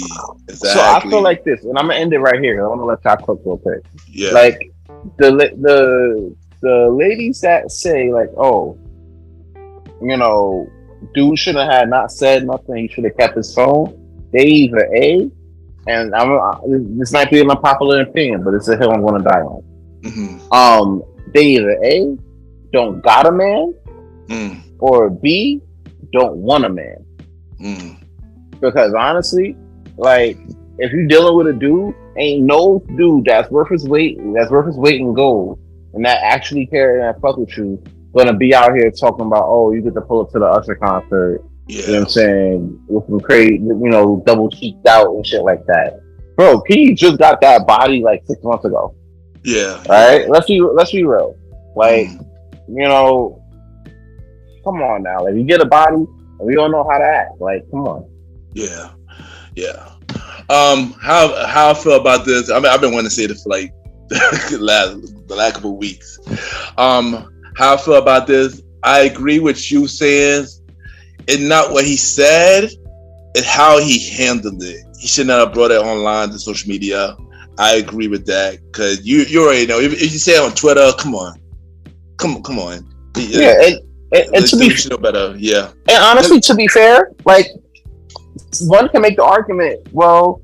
So I feel like this, and I'm gonna end it right here. I want to let y'all cook real quick. Yeah. Like the ladies that say like, oh, you know, dude should have had not said nothing. He should have kept his phone. They either A, and this might be an unpopular opinion, but it's a hill I'm going to die on. They either A, don't got a man, or B, don't want a man. Because honestly, like, if you're dealing with a dude, ain't no dude that's worth his weight in gold, and that actually care and fuck with you, gonna be out here talking about, oh, you get to pull up to the Usher concert. You know what I'm saying? With some crazy, you know, double cheeked out and shit like that. Bro, he just got that body like 6 months ago. Yeah. Right? Let's be real. Like, you know, come on now. Like, you get a body and we don't know how to act. Like, come on. Yeah. How I feel about this? I mean, I've been wanting to say this for like the last couple of weeks. How I feel about this? I agree with you saying it's not what he said, it's how he handled it. He should not have brought it online to social media. I agree with that, because you already know. If you say it on Twitter, come on. Yeah, and to be better, yeah. And honestly, to be fair, like, one can make the argument, well,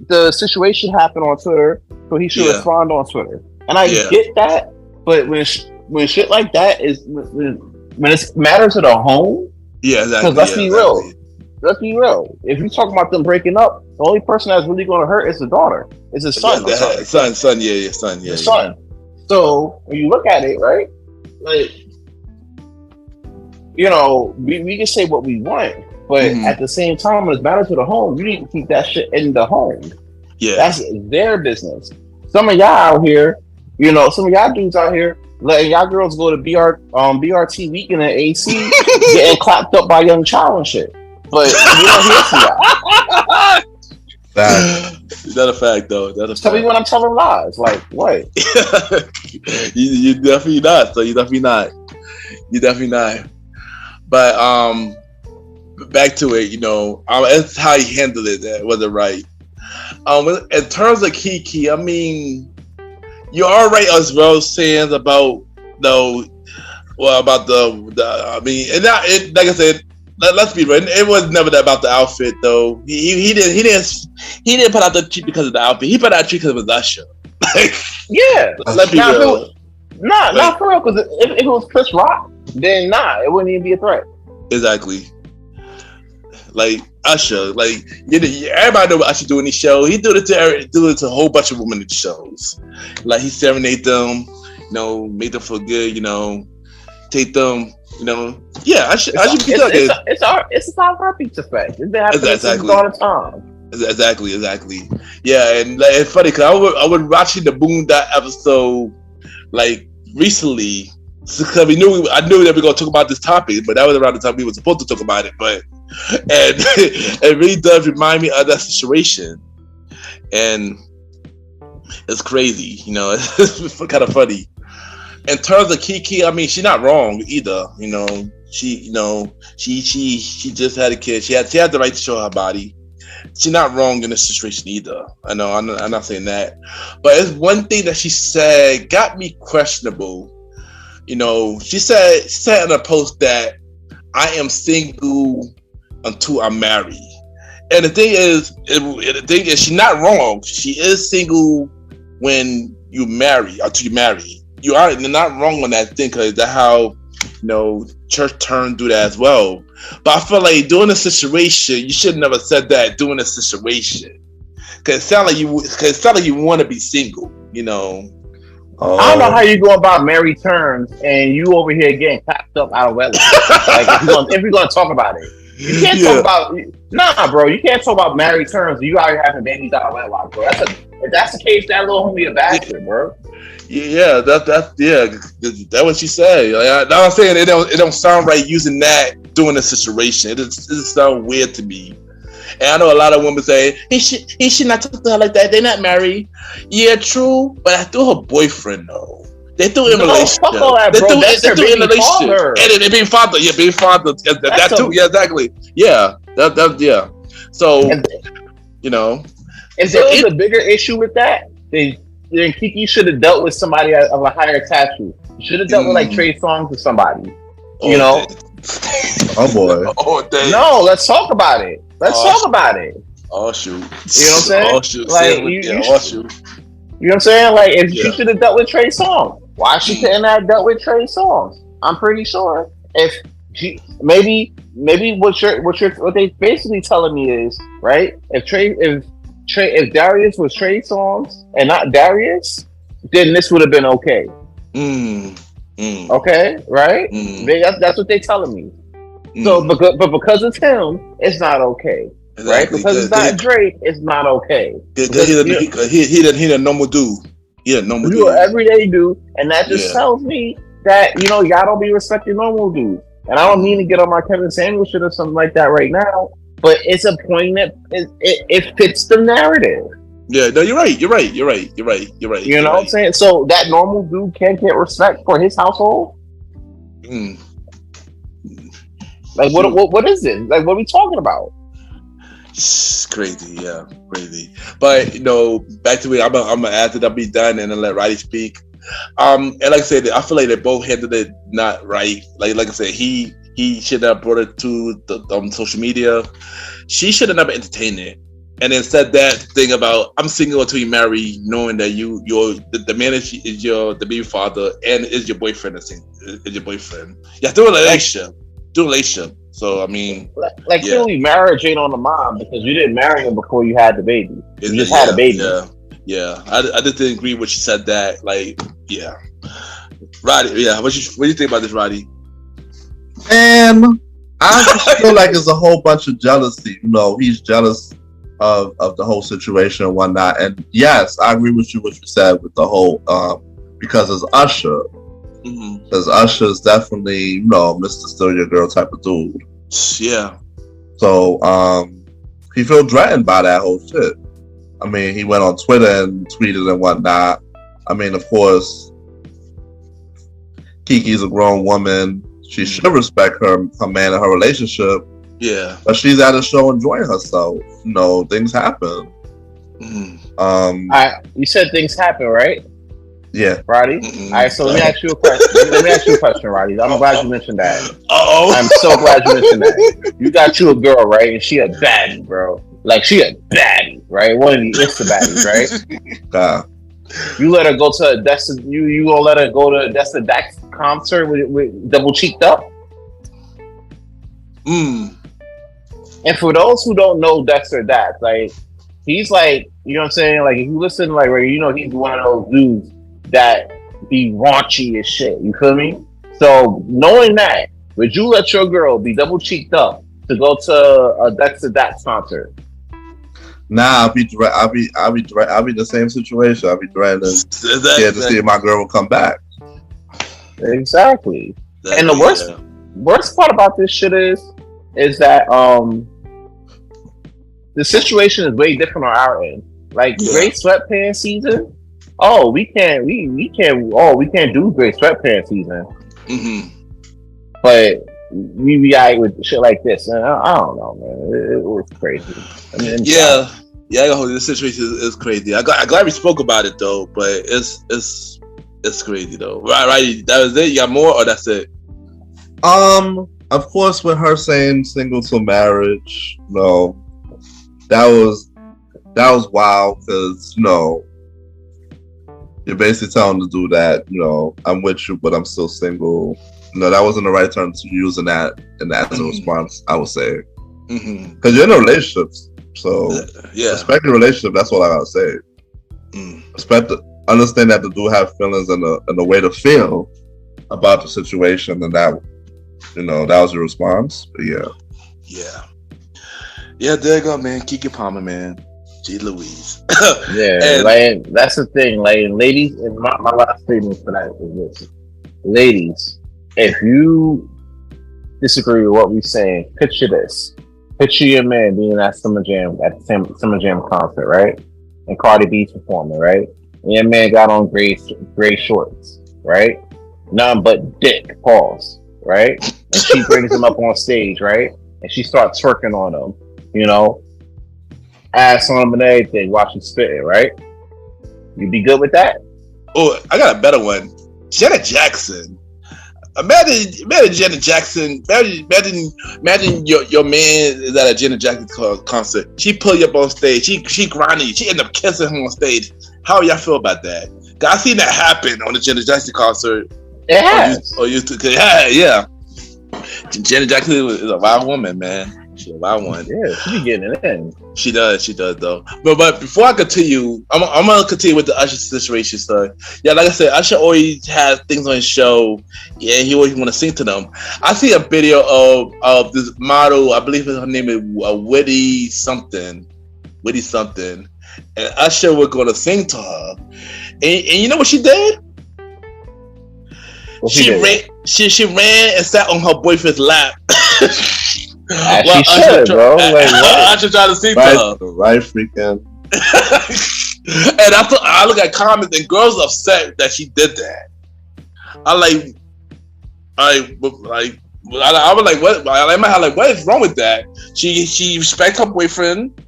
the situation happened on Twitter, so he should respond on Twitter. And I get that, but when shit like that is when it matters to the home, yeah, exactly. Because let's be real, let's be real. If you talk about them breaking up, the only person that's really going to hurt is the daughter. It's his son. Yeah, son. Son. The son. So when you look at it, right? Like, you know, we can say what we want, but at the same time, when it's matter to the home, you need to keep that shit in the home. Yeah, that's their business. Some of y'all out here, you know, some of y'all dudes out here letting y'all girls go to BRT weekend at AC, getting clapped up by Young Child and shit. But you don't hear from y'all. Is that a fact though? Tell me when I'm telling lies. Like what? you definitely not. So you definitely not. But back to it. You know, it's how you handled it. That wasn't right. In terms of KeKe, I mean, you're all right as well saying about about the I mean, and not it, like I said. Let's be real. It was never about the outfit, though. He didn't put out the cheat because of the outfit. He put out the cheat because of his Usher. Yeah, let's be real. Not for real. Because if it was Chris Rock, then it wouldn't even be a threat. Exactly. Like Usher, like everybody know what Usher do in these shows. He do it to a whole bunch of women in the shows. Like he serenade them, you know, make them feel good, you know, take them. You know, yeah, I should be dug. It's our herpes effect. It happens exactly all the time. Exactly. Yeah, and like, it's funny because I was watching the Boondock episode like recently because I knew that we were gonna talk about this topic, but that was around the time we were supposed to talk about it. But and it really does remind me of that situation, and it's crazy. You know, it's kind of funny. In terms of KeKe, I mean, she's not wrong either. You know, she just had a kid. She had the right to show her body. She's not wrong in this situation either. I know, I'm not saying that, but it's one thing that she said got me questionable. You know, she said in a post that I am single until I'm married, and the thing is, she's not wrong. She is single when you marry, until you marry. You are not wrong on that thing because that's how, you know, church turn do that as well. But I feel like during a situation, you should have never said that during a situation because it sounds like you want to be single, you know. I don't know how you go about married terms and you over here getting clapped up out of wedlock. Like if we're gonna talk about it, you can't talk about bro. You can't talk about married terms. You out here having babies out of wedlock, bro. If that's the case, that little homie a bastard, bro. Yeah, that's what she said. Like, I'm saying it don't sound right using that during the situation. It just sounds weird to me. And I know a lot of women say he should not talk to her like that. They're not married. Yeah, true, but I threw her boyfriend though. They threw in a relationship. Fuck all that, bro. They threw in a relationship. And they being father. Yeah, being father. That too. Yeah, exactly. Yeah, that yeah. So you know, if there was a bigger issue with that, then KeKe should have dealt with somebody of a higher stature. Should have dealt with like Trey Songz or somebody. You know? Oh boy. No, let's talk about it. Let's talk about it. Oh shoot. You know what I'm saying? Oh shoot. Like, you know what I'm saying? Like if she should have dealt with Trey Songz, why she couldn't have dealt with Trey Songz? I'm pretty sure if she maybe what they basically telling me is, right? If Darius was Trey Songz and not Darius, then this would have been okay. Okay, right? That's what they're telling me. So, but because it's him, it's not okay, right? Because it's not Drake, it's not okay. He a normal dude. Yeah, normal dude. You're an everyday dude, and that just tells me that y'all don't be respecting normal dudes. And I don't mean to get on my Kevin Samuel shit or something like that right now. But it's a point that it fits the narrative. Yeah, no, you're right. You know what I'm saying? So that normal dude can't get respect for his household? Like, what is it? Like, what are we talking about? It's crazy, yeah, crazy. But, you know, back to it, I'm going to add that I'll be done and then let Roddy speak. And like I said, I feel like they both handled it not right. Like I said, he should have brought it to the social media. She should have never entertained it, and then said that thing about I'm single until you marry, knowing that the man is the baby father and is your boyfriend. Is your boyfriend? Yeah, do a relationship. So I mean, like clearly, marriage ain't on the mind because you didn't marry him before you had the baby. You just had a baby. Yeah. I just didn't agree when she said that. Like, yeah, Roddy. Yeah, what do you think about this, Roddy? And I just feel like it's a whole bunch of jealousy. You know, he's jealous of the whole situation and whatnot. And yes, I agree with you what you said with the whole because it's Usher. Because Usher is definitely, you know, Mr. Still Your Girl type of dude. Yeah. So he felt threatened by that whole shit. I mean, he went on Twitter and tweeted and whatnot. I mean, of course, KeKe's a grown woman. She should respect her man and her relationship. Yeah. But she's at a show enjoying herself. You know, things happen. You said things happen, right? Yeah. Roddy? All right, so let me ask you a question. Roddy. I'm glad you mentioned that. I'm so glad you mentioned that. You got you a girl, right? And she a baddie, bro. Like, she a baddie, right? One of the Insta baddies, right? You let her go to a you gonna let her go to a Desta Dax concert with double cheeked up? And for those who don't know Dexter Dax, like, he's like, you know what I'm saying? Like, if you listen, like, you know, he's one of those dudes that be raunchy as shit. You feel me? So knowing that, would you let your girl be double cheeked up to go to a Dexter Dax concert? Nah, I'll be the same situation. I'll be trying to see if my girl will come back. Exactly. And the worst part about this shit is that the situation is way different on our end. Like, gray sweatpants season. Oh, we can't do gray sweatpants season. But we be alright with shit like this, and I don't know, man. It was crazy. I mean, this situation is crazy. I'm glad we spoke about it though, but it's crazy though. Right? That was it. You got more, or that's it? Of course, with her saying single till marriage, no, that was wild because, you know, you're basically telling to do that. You know, I'm with you, but I'm still single. No, that wasn't the right term to use in that as a response, I would say. Because you're in a relationship, so respect the relationship. That's all I gotta say. Understand that the dude have feelings and a way to feel about the situation, and that, you know, that was your response. But yeah. There you go, man. KeKe Palmer, man. G. Louise. And like, that's the thing. Like, ladies, and my last statement for that is this: ladies, if you disagree with what we're saying, picture this. Picture your man being at the Summer Jam concert, right? And Cardi B's performing, right? And your man got on gray shorts, right? None but dick, pause, right? And she brings him up on stage, right? And she starts twerking on him, you know? Ass on him and everything while she's spitting, right? You be good with that? Oh, I got a better one. Janet Jackson. Imagine Janet Jackson. Imagine your man is at a Janet Jackson concert. She pull you up on stage. She grinding. She end up kissing him on stage. How y'all feel about that? I seen that happen on the Janet Jackson concert. It has. Yeah. Janet Jackson is a wild woman, man. She's a wild one. Yeah, she be getting it in. She does though. But before I continue, I'm gonna continue with the Usher situation. So yeah, like I said, Usher always has things on his show. Yeah, he always want to sing to them. I see a video of this model. I believe her name is Witty something, and Usher was gonna sing to her. And you know what she did? She ran and sat on her boyfriend's lap. She should, bro. Usher tried to sing to her. Right freaking. And I look at comments and girls upset that she did that. I was like, what is wrong with that? She respect her boyfriend,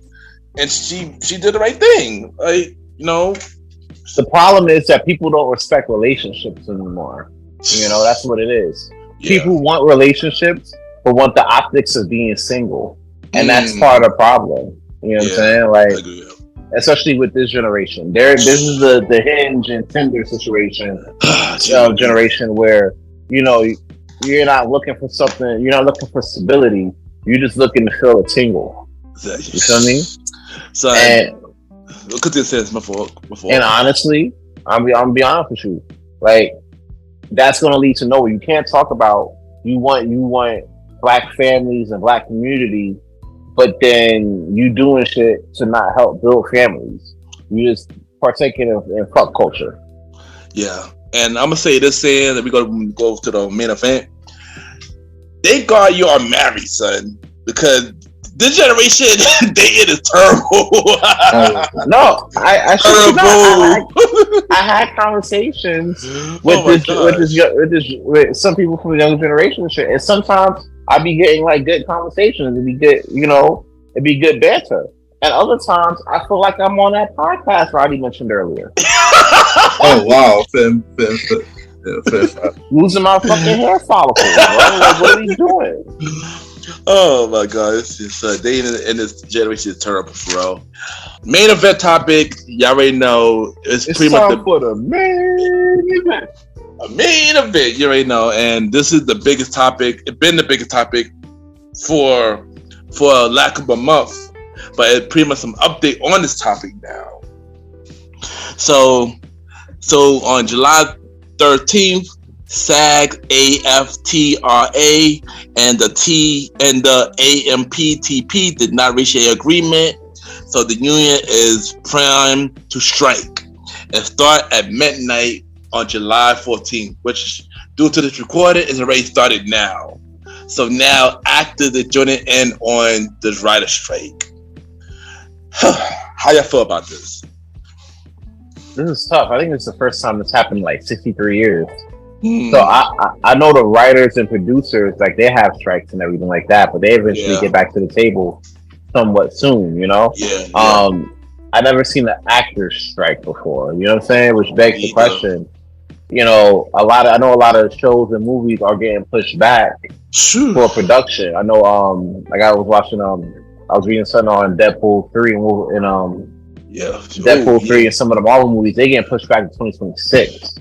and she did the right thing. Like, you know. The problem is that people don't respect relationships anymore. You know, that's what it is. Yeah. People want relationships, but want the optics of being single, and that's part of the problem. You know what I'm saying? Like, especially with this generation, this is the Hinge and Tinder situation generation where, you know, you're not looking for something. You're not looking for stability. You're just looking to feel a tingle. You feel me? So, look at this. My fault. And honestly, I'm gonna be honest with you. Like, that's gonna lead to nowhere. You can't talk about you want black families and black community, but then you doing shit to not help build families. You just partaking in fuck culture. Yeah, and I'm gonna say this, saying that we're gonna go to the main event. Thank God you are married, son, because this generation dating is terrible. No, I had conversations with some people from the younger generation and shit, and sometimes I be getting like good conversations. It'd be good, it'd be good banter. And other times I feel like I'm on that podcast Roddy mentioned earlier. Oh wow, Finn. Losing my fucking hair follicles, bro. Like, what are you doing? Oh my god, it's just dating in this generation is terrible, bro. Main event topic, y'all already know. It's pretty much for the main event. A main event, you already know, and this is the biggest topic. It's been the biggest topic for lack of a month, but it's pretty much some update on this topic now. So on July 13th, SAG-AFTRA and the AMPTP did not reach an agreement, so the union is primed to strike and start at midnight on July 14th, which due to this recording is already started now. So now actors are joining in on this writer strike. How y'all feel about this? This is tough. I think it's the first time this happened in like 63 years. So I know the writers and producers, like, they have strikes and everything like that, but they eventually get back to the table somewhat soon, Yeah. I never seen an actor's strike before, you know what I'm saying? Which begs the question, I know a lot of shows and movies are getting pushed back for production. I know like I was reading something on Deadpool 3 and Deadpool 3 and some of the Marvel movies, they getting pushed back to 2026.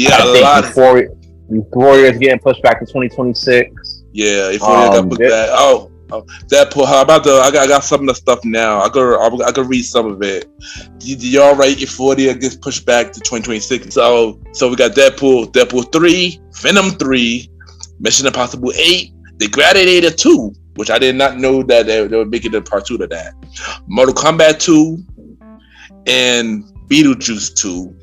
I think before years getting pushed back to 2026. Yeah, Euphoria got put back. Deadpool. How about I got some of the stuff now. I could read some of it. Y'all right? Euphoria gets pushed back to 2026. So we got Deadpool 3, Venom 3, Mission Impossible 8, The Gladiator 2, which I did not know that they were making a part 2 to that. Mortal Kombat 2 and Beetlejuice 2.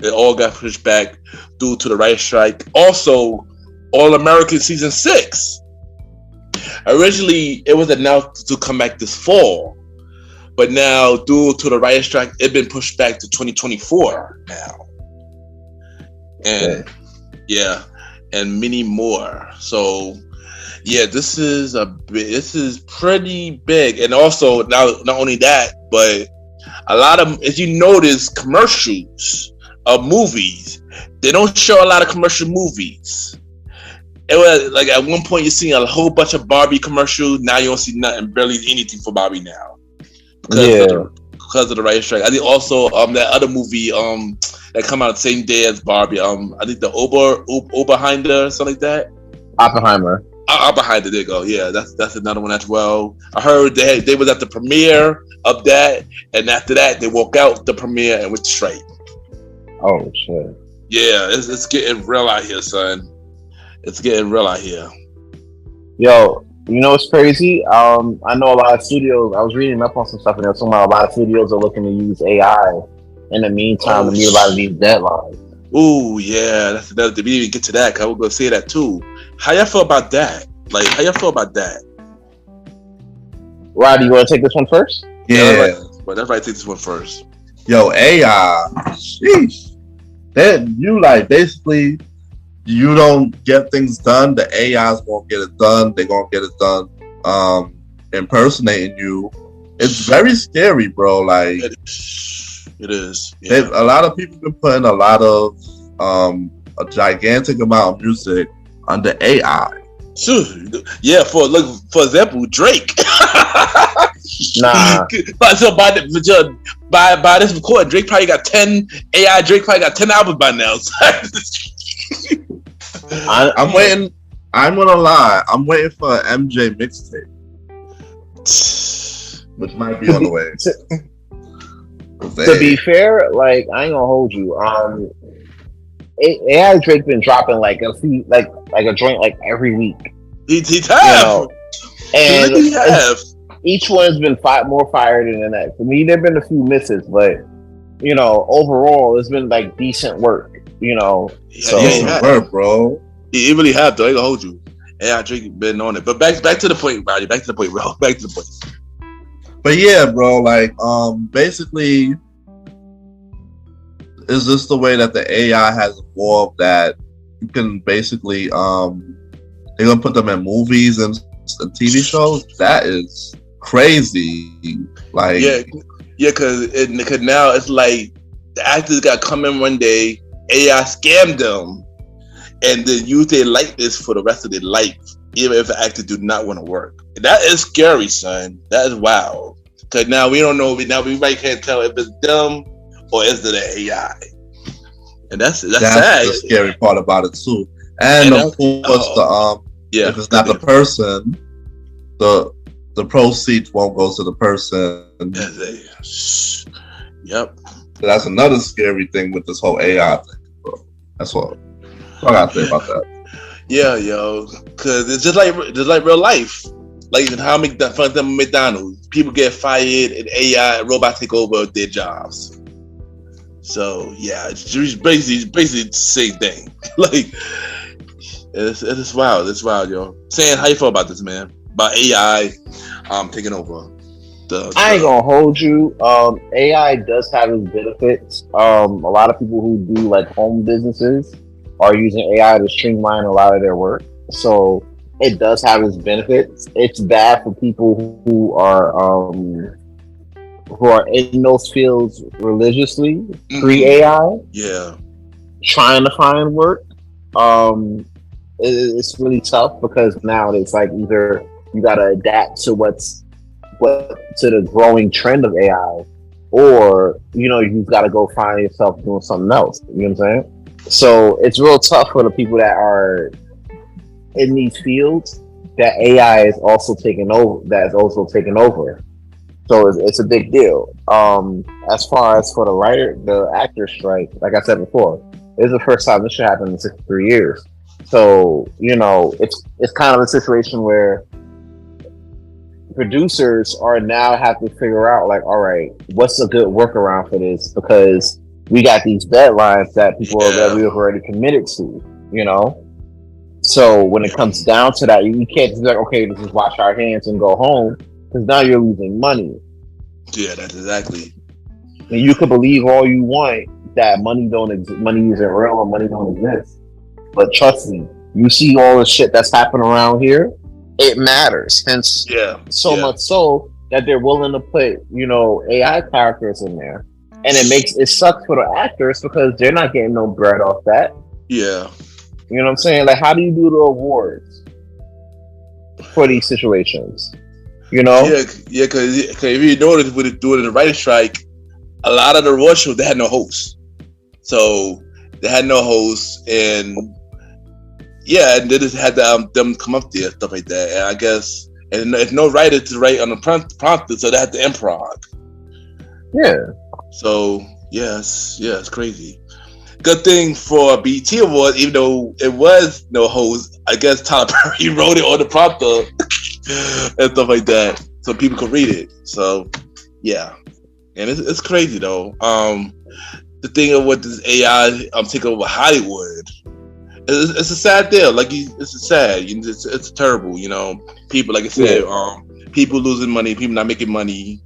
It all got pushed back due to the writer strike. Also, All American Season 6. Originally, it was announced to come back this fall, but now due to the writer strike, it's been pushed back to 2024 now. And and many more. So this is pretty big. And also, not only that, but a lot of, as you notice, commercials of movies, they don't show a lot of commercial movies. It was like at one point you're seeing a whole bunch of Barbie commercials. Now you don't see nothing, barely anything for Barbie now because of the writer strike. I think also that other movie that come out the same day as Barbie. I think the Oberhinder, something like that. Oppenheimer. Oppenheimer. There you go. Yeah, that's another one as well. I heard they was at the premiere of that, and after that they walk out the premiere and went straight. Oh shit. Yeah, it's getting real out here, son. It's getting real out here. Yo, it's crazy? I know a lot of studios, I was reading up on some stuff, and they're talking about a lot of studios are looking to use AI in the meantime to meet a lot of these deadlines. Ooh, yeah, that's another thing. We didn't even get to that, because I was going to say that too. How y'all feel about that? Like, how y'all feel about that? Roddy, you want to take this one first? Yeah. That's right, take this one first. Yo, AI, sheesh. That you like basically, you don't get things done, the AIs won't get it done. They're gonna get it done impersonating you. It's very scary, bro. Like it is. Yeah. A lot of people been putting a lot of a gigantic amount of music under AI. Yeah, for example, Drake. Nah. So by this recording, Drake probably got 10 AI. Drake probably got 10 albums by now. I'm waiting. I'm gonna lie. I'm waiting for an MJ mixtape, which might be on the way. To be fair, like I ain't gonna hold you. It has Drake been dropping like a few, like a joint like every week. He have. You know? And he have. Each one's been more fired than the next. For me, there've been a few misses, but you know, overall, it's been like decent work. You know, decent work, bro. He really have though. I ain't gonna hold you. Yeah, Drake been on it. But back to the point, Roddy. Back to the point, bro. Back to the point. But yeah, bro, like basically, is this the way that the AI has evolved that you can basically they're gonna put them in movies and TV shows? That is crazy. Like because now it's like the actors got come in one day, AI scammed them, and then use their likeness for the rest of their life, even if the actor do not want to work. That is scary, son. That is wild. Because now we don't know. Now we might can't tell if it's them or is it an AI. And that's sad. The scary part about it too. And of course, if it's not the person, the proceeds won't go to the person. Yep. So that's another scary thing with this whole AI thing, bro. That's all I gotta say about that. Yeah, yo, because it's just like real life. Like how McDonald's, people get fired and AI and robots take over their jobs. So yeah, it's basically the same thing. Like it's wild. It's wild, yo. Saying, how you feel about this, man? About AI taking over. I ain't gonna hold you. AI does have its benefits. A lot of people who do like home businesses are using AI to streamline a lot of their work. So it does have its benefits. It's bad for people who are in those fields religiously, pre-AI. Yeah. Trying to find work. It's really tough because now it's like either you gotta adapt to to the growing trend of AI, or you've got to go find yourself doing something else. You know what I'm saying? So it's real tough for the people that are in these fields that AI is also taking over. That's also taking over. So it's a big deal. As far as for the actor strike, like I said before, it's the first time this should happen in 63 years. So it's kind of a situation where producers are now have to figure out, like, all right, what's a good workaround for this? Because we got these deadlines that people that we've already committed to, So when it comes down to that, you can't just be like, okay, let's just wash our hands and go home, because now you're losing money. Yeah, that's exactly. And you can believe all you want that money isn't real or money don't exist. But trust me, you see all the shit that's happening around here, it matters. Hence, much so that they're willing to put, AI characters in there. And it sucks for the actors because they're not getting no bread off that. Yeah. You know what I'm saying? Like, how do you do the awards for these situations? Yeah, because if you notice with doing the writer's strike, a lot of the award shows, they had no hosts. So they had no hosts, and and they just had them come up there, stuff like that. And I guess, and if no writer to write on the prompter, so they had to improv. Yeah. So it's crazy. Good thing for BET Awards, even though it was no host, I guess Tyler Perry wrote it on the prompter and stuff like that, so people could read it. So yeah, and it's crazy though. The thing of what this AI taking over Hollywood, it's a sad deal. Like it's sad. It's terrible. People, like I said, people losing money, people not making money.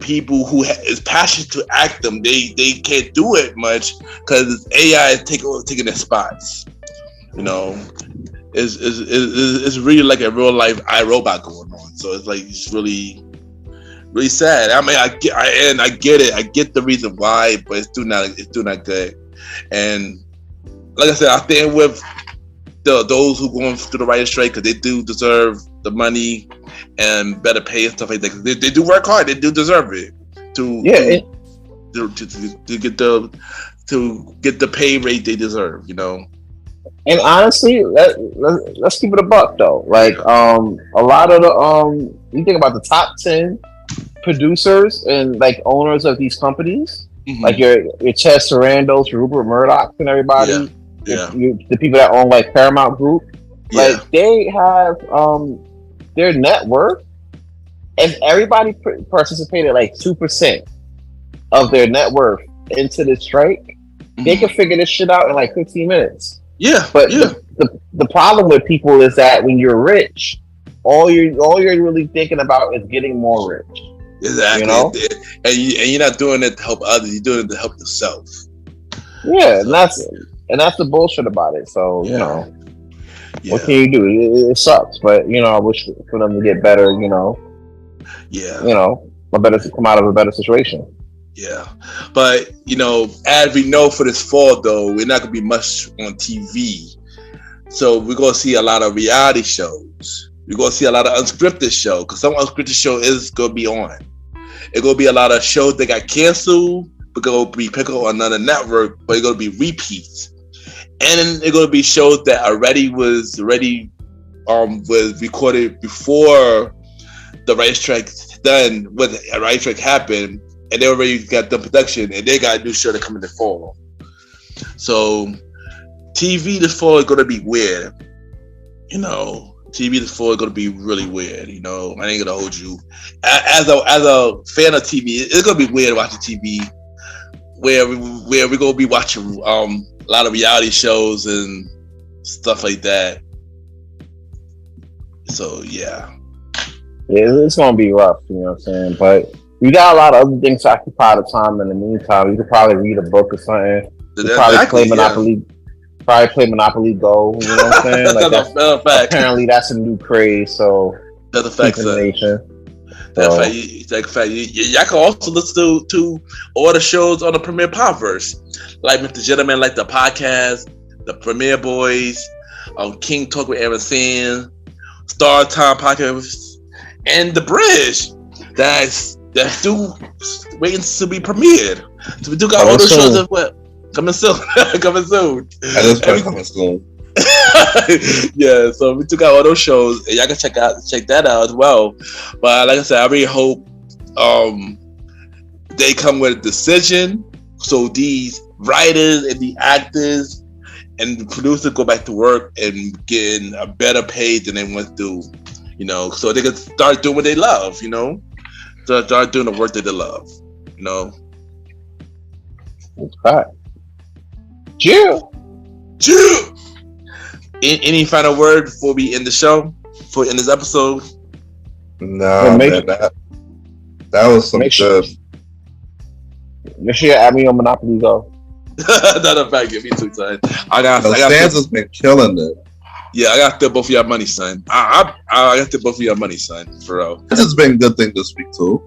People who is passionate to act them, they can't do it much because AI is taking their spots. It's really like a real life iRobot going on. So it's really, really sad. I mean, I get it. I get the reason why, but it's still not good. And like I said, I stand with those who going through the writer's strike because they do deserve the money and better pay and stuff like that. They do work hard. They do deserve it to get the pay rate they deserve. And honestly, let's keep it a buck though. Like a lot of the you think about the top 10 producers and like owners of these companies, like your Ted Sarandos, your Rupert Murdoch, and everybody, the people that own like Paramount Group, like they have their net worth. If everybody participated like 2% of their net worth into this strike, they can figure this shit out in like 15 minutes. Yeah, but the problem with people is that when you're rich, all you're really thinking about is getting more rich. Exactly, you know, and you're not doing it to help others. You're doing it to help yourself. Yeah, and that's the bullshit about it. So you know, what can you do? It sucks, but you know, I wish for them to get better. You know, come out of a better situation. Yeah, but you know, as we know for this fall though, we're not gonna be much on TV, so we're gonna see a lot of reality shows. We're gonna see a lot of unscripted shows because some unscripted show is gonna be on. It's gonna be a lot of shows that got canceled, but gonna be picked up on another network, but it's gonna be repeats, and then it's gonna be shows that was recorded before the writer's strike done. When the writer's strike happened. And they already got done production, and they got a new show to come in the fall. So, TV this fall is gonna be weird. You know, TV this fall is gonna be really weird. You know, I ain't gonna hold you. As a fan of TV, it's gonna be weird watching TV, where we're gonna be watching a lot of reality shows and stuff like that. So yeah, it's gonna be rough. You know what I'm saying, but. You got a lot of other things to occupy the time. In the meantime, you could probably read a book or something. Play Monopoly. Probably play Monopoly Go. You know what I'm saying? Like that's a fact. Apparently, that's a new craze. So that's a fact. That's a fact. Y'all can also listen to all the shows on the Premiere Podverse, like Mr. Gentleman, like the podcast, the Premiere Boyz, King Talk with Aaron Sand, Star Time podcast, and The Bridge. That's still waiting to be premiered. So we do got all those shows as well. Coming soon. Coming soon. That is coming soon. Yeah, so we took out all those shows, and y'all can check that out as well. But like I said, I really hope they come with a decision, so these writers and the actors and the producers go back to work and getting a better pay than they went through. You know, so they can start doing what they love. You know. Start doing the work that they love, you know. Okay. Jill. Any final word before we end the show? Before we end this episode? No, man, that was some good. Make sure you add me on Monopoly Go. Not fact, give me two times. Stanza's been killing it. Yeah, I got to both of your money, son. I got to both of your money, son. For real. This has been a good thing this week too.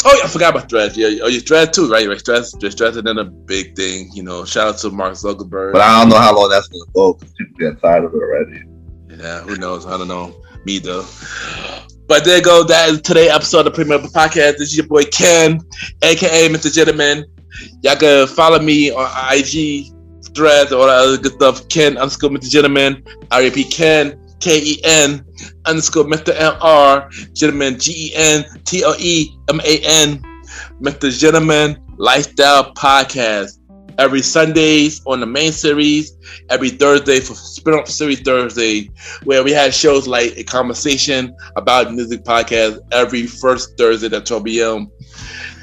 Oh yeah, I forgot about Threads. Yeah, your Threads too, right? Threads is another big thing. You know, shout out to Mark Zuckerberg. But I don't know how long that's gonna go because people get tired of it already. Yeah, who knows? I don't know. Me though. But there you go. That is today's episode of the Premiere Podcast. This is your boy Ken, aka Mr. Gentleman. Y'all can follow me on IG. Threads, all that other good stuff. Ken _ Mr. Gentleman. I repeat, Ken KEN _ Mr. LR Gentleman GENTLEMAN. Mr. Gentleman Lifestyle Podcast. Every Sundays on the main series. Every Thursday for spin-off series Thursday, where we had shows like a conversation about music podcast every first Thursday at 12 p.m.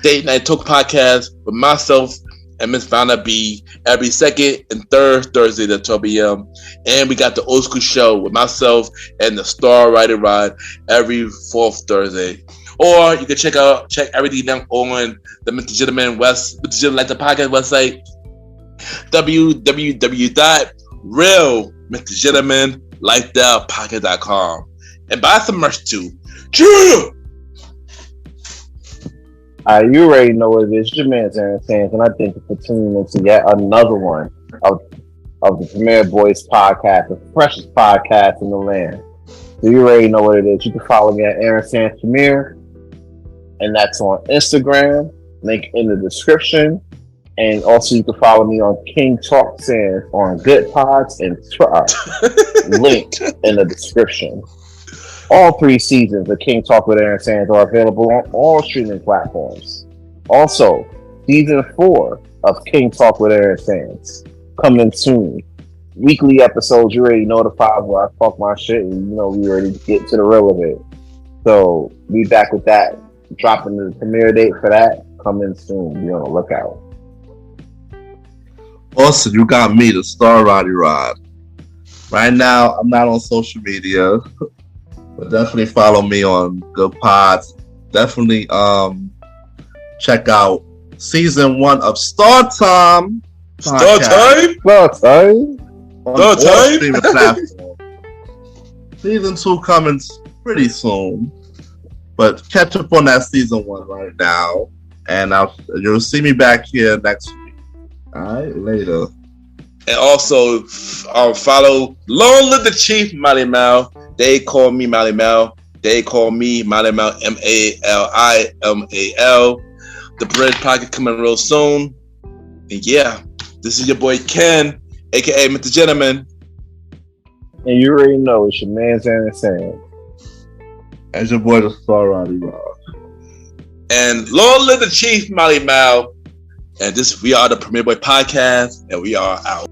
Date Night Talk Podcast with myself and Miss Vanna B every second and third Thursday at 12 p.m. And we got the Old School Show with myself and the Star Rider Ride every fourth Thursday. Or you can check everything down on the Mr. Gentleman Like the Podcast website, www.realmrgentlemanlifestylepodcast.com, and buy some merch too. True. You already know what it is. Your man's Aaron Sands, and I thank you for tuning into yet another one of the Premiere Boyz podcast, the freshest podcast in the land. So you already know what it is. You can follow me at Aaron Sands Premiere, and that's on Instagram. Link in the description. And also, you can follow me on King Talk Sands on Good Pods and Twitter. Link in the description. All 3 seasons of King Talk with Aaron Sands are available on all streaming platforms. Also, season 4 of King Talk with Aaron Sands coming soon. Weekly episodes, you already notified where I talk my shit, and you know we already get to the real of it. So be back with that. Dropping the premiere date for that coming soon. Be on the lookout. Also, you got me, the star Roddy Rod. Right now, I'm not on social media, but definitely follow me on Good Pods. Definitely check out season 1 of Star Time. Star Time? Star Time? On all streaming platforms. Season 2 coming pretty soon. But catch up on that season 1 right now. And you'll see me back here next week. Alright, later. And also follow Long Live the Chief, Malimal. They call me Malimal. They call me Malimal, Malimal. The Bread Pocket coming real soon. And yeah, this is your boy Ken, aka Mr. Gentleman. And you already know it's your man's Aaron Sands. As your boy, the star Roddy Rod. And Long Live the Chief, Malimal. And we are the Premier Boy Podcast, and we are out.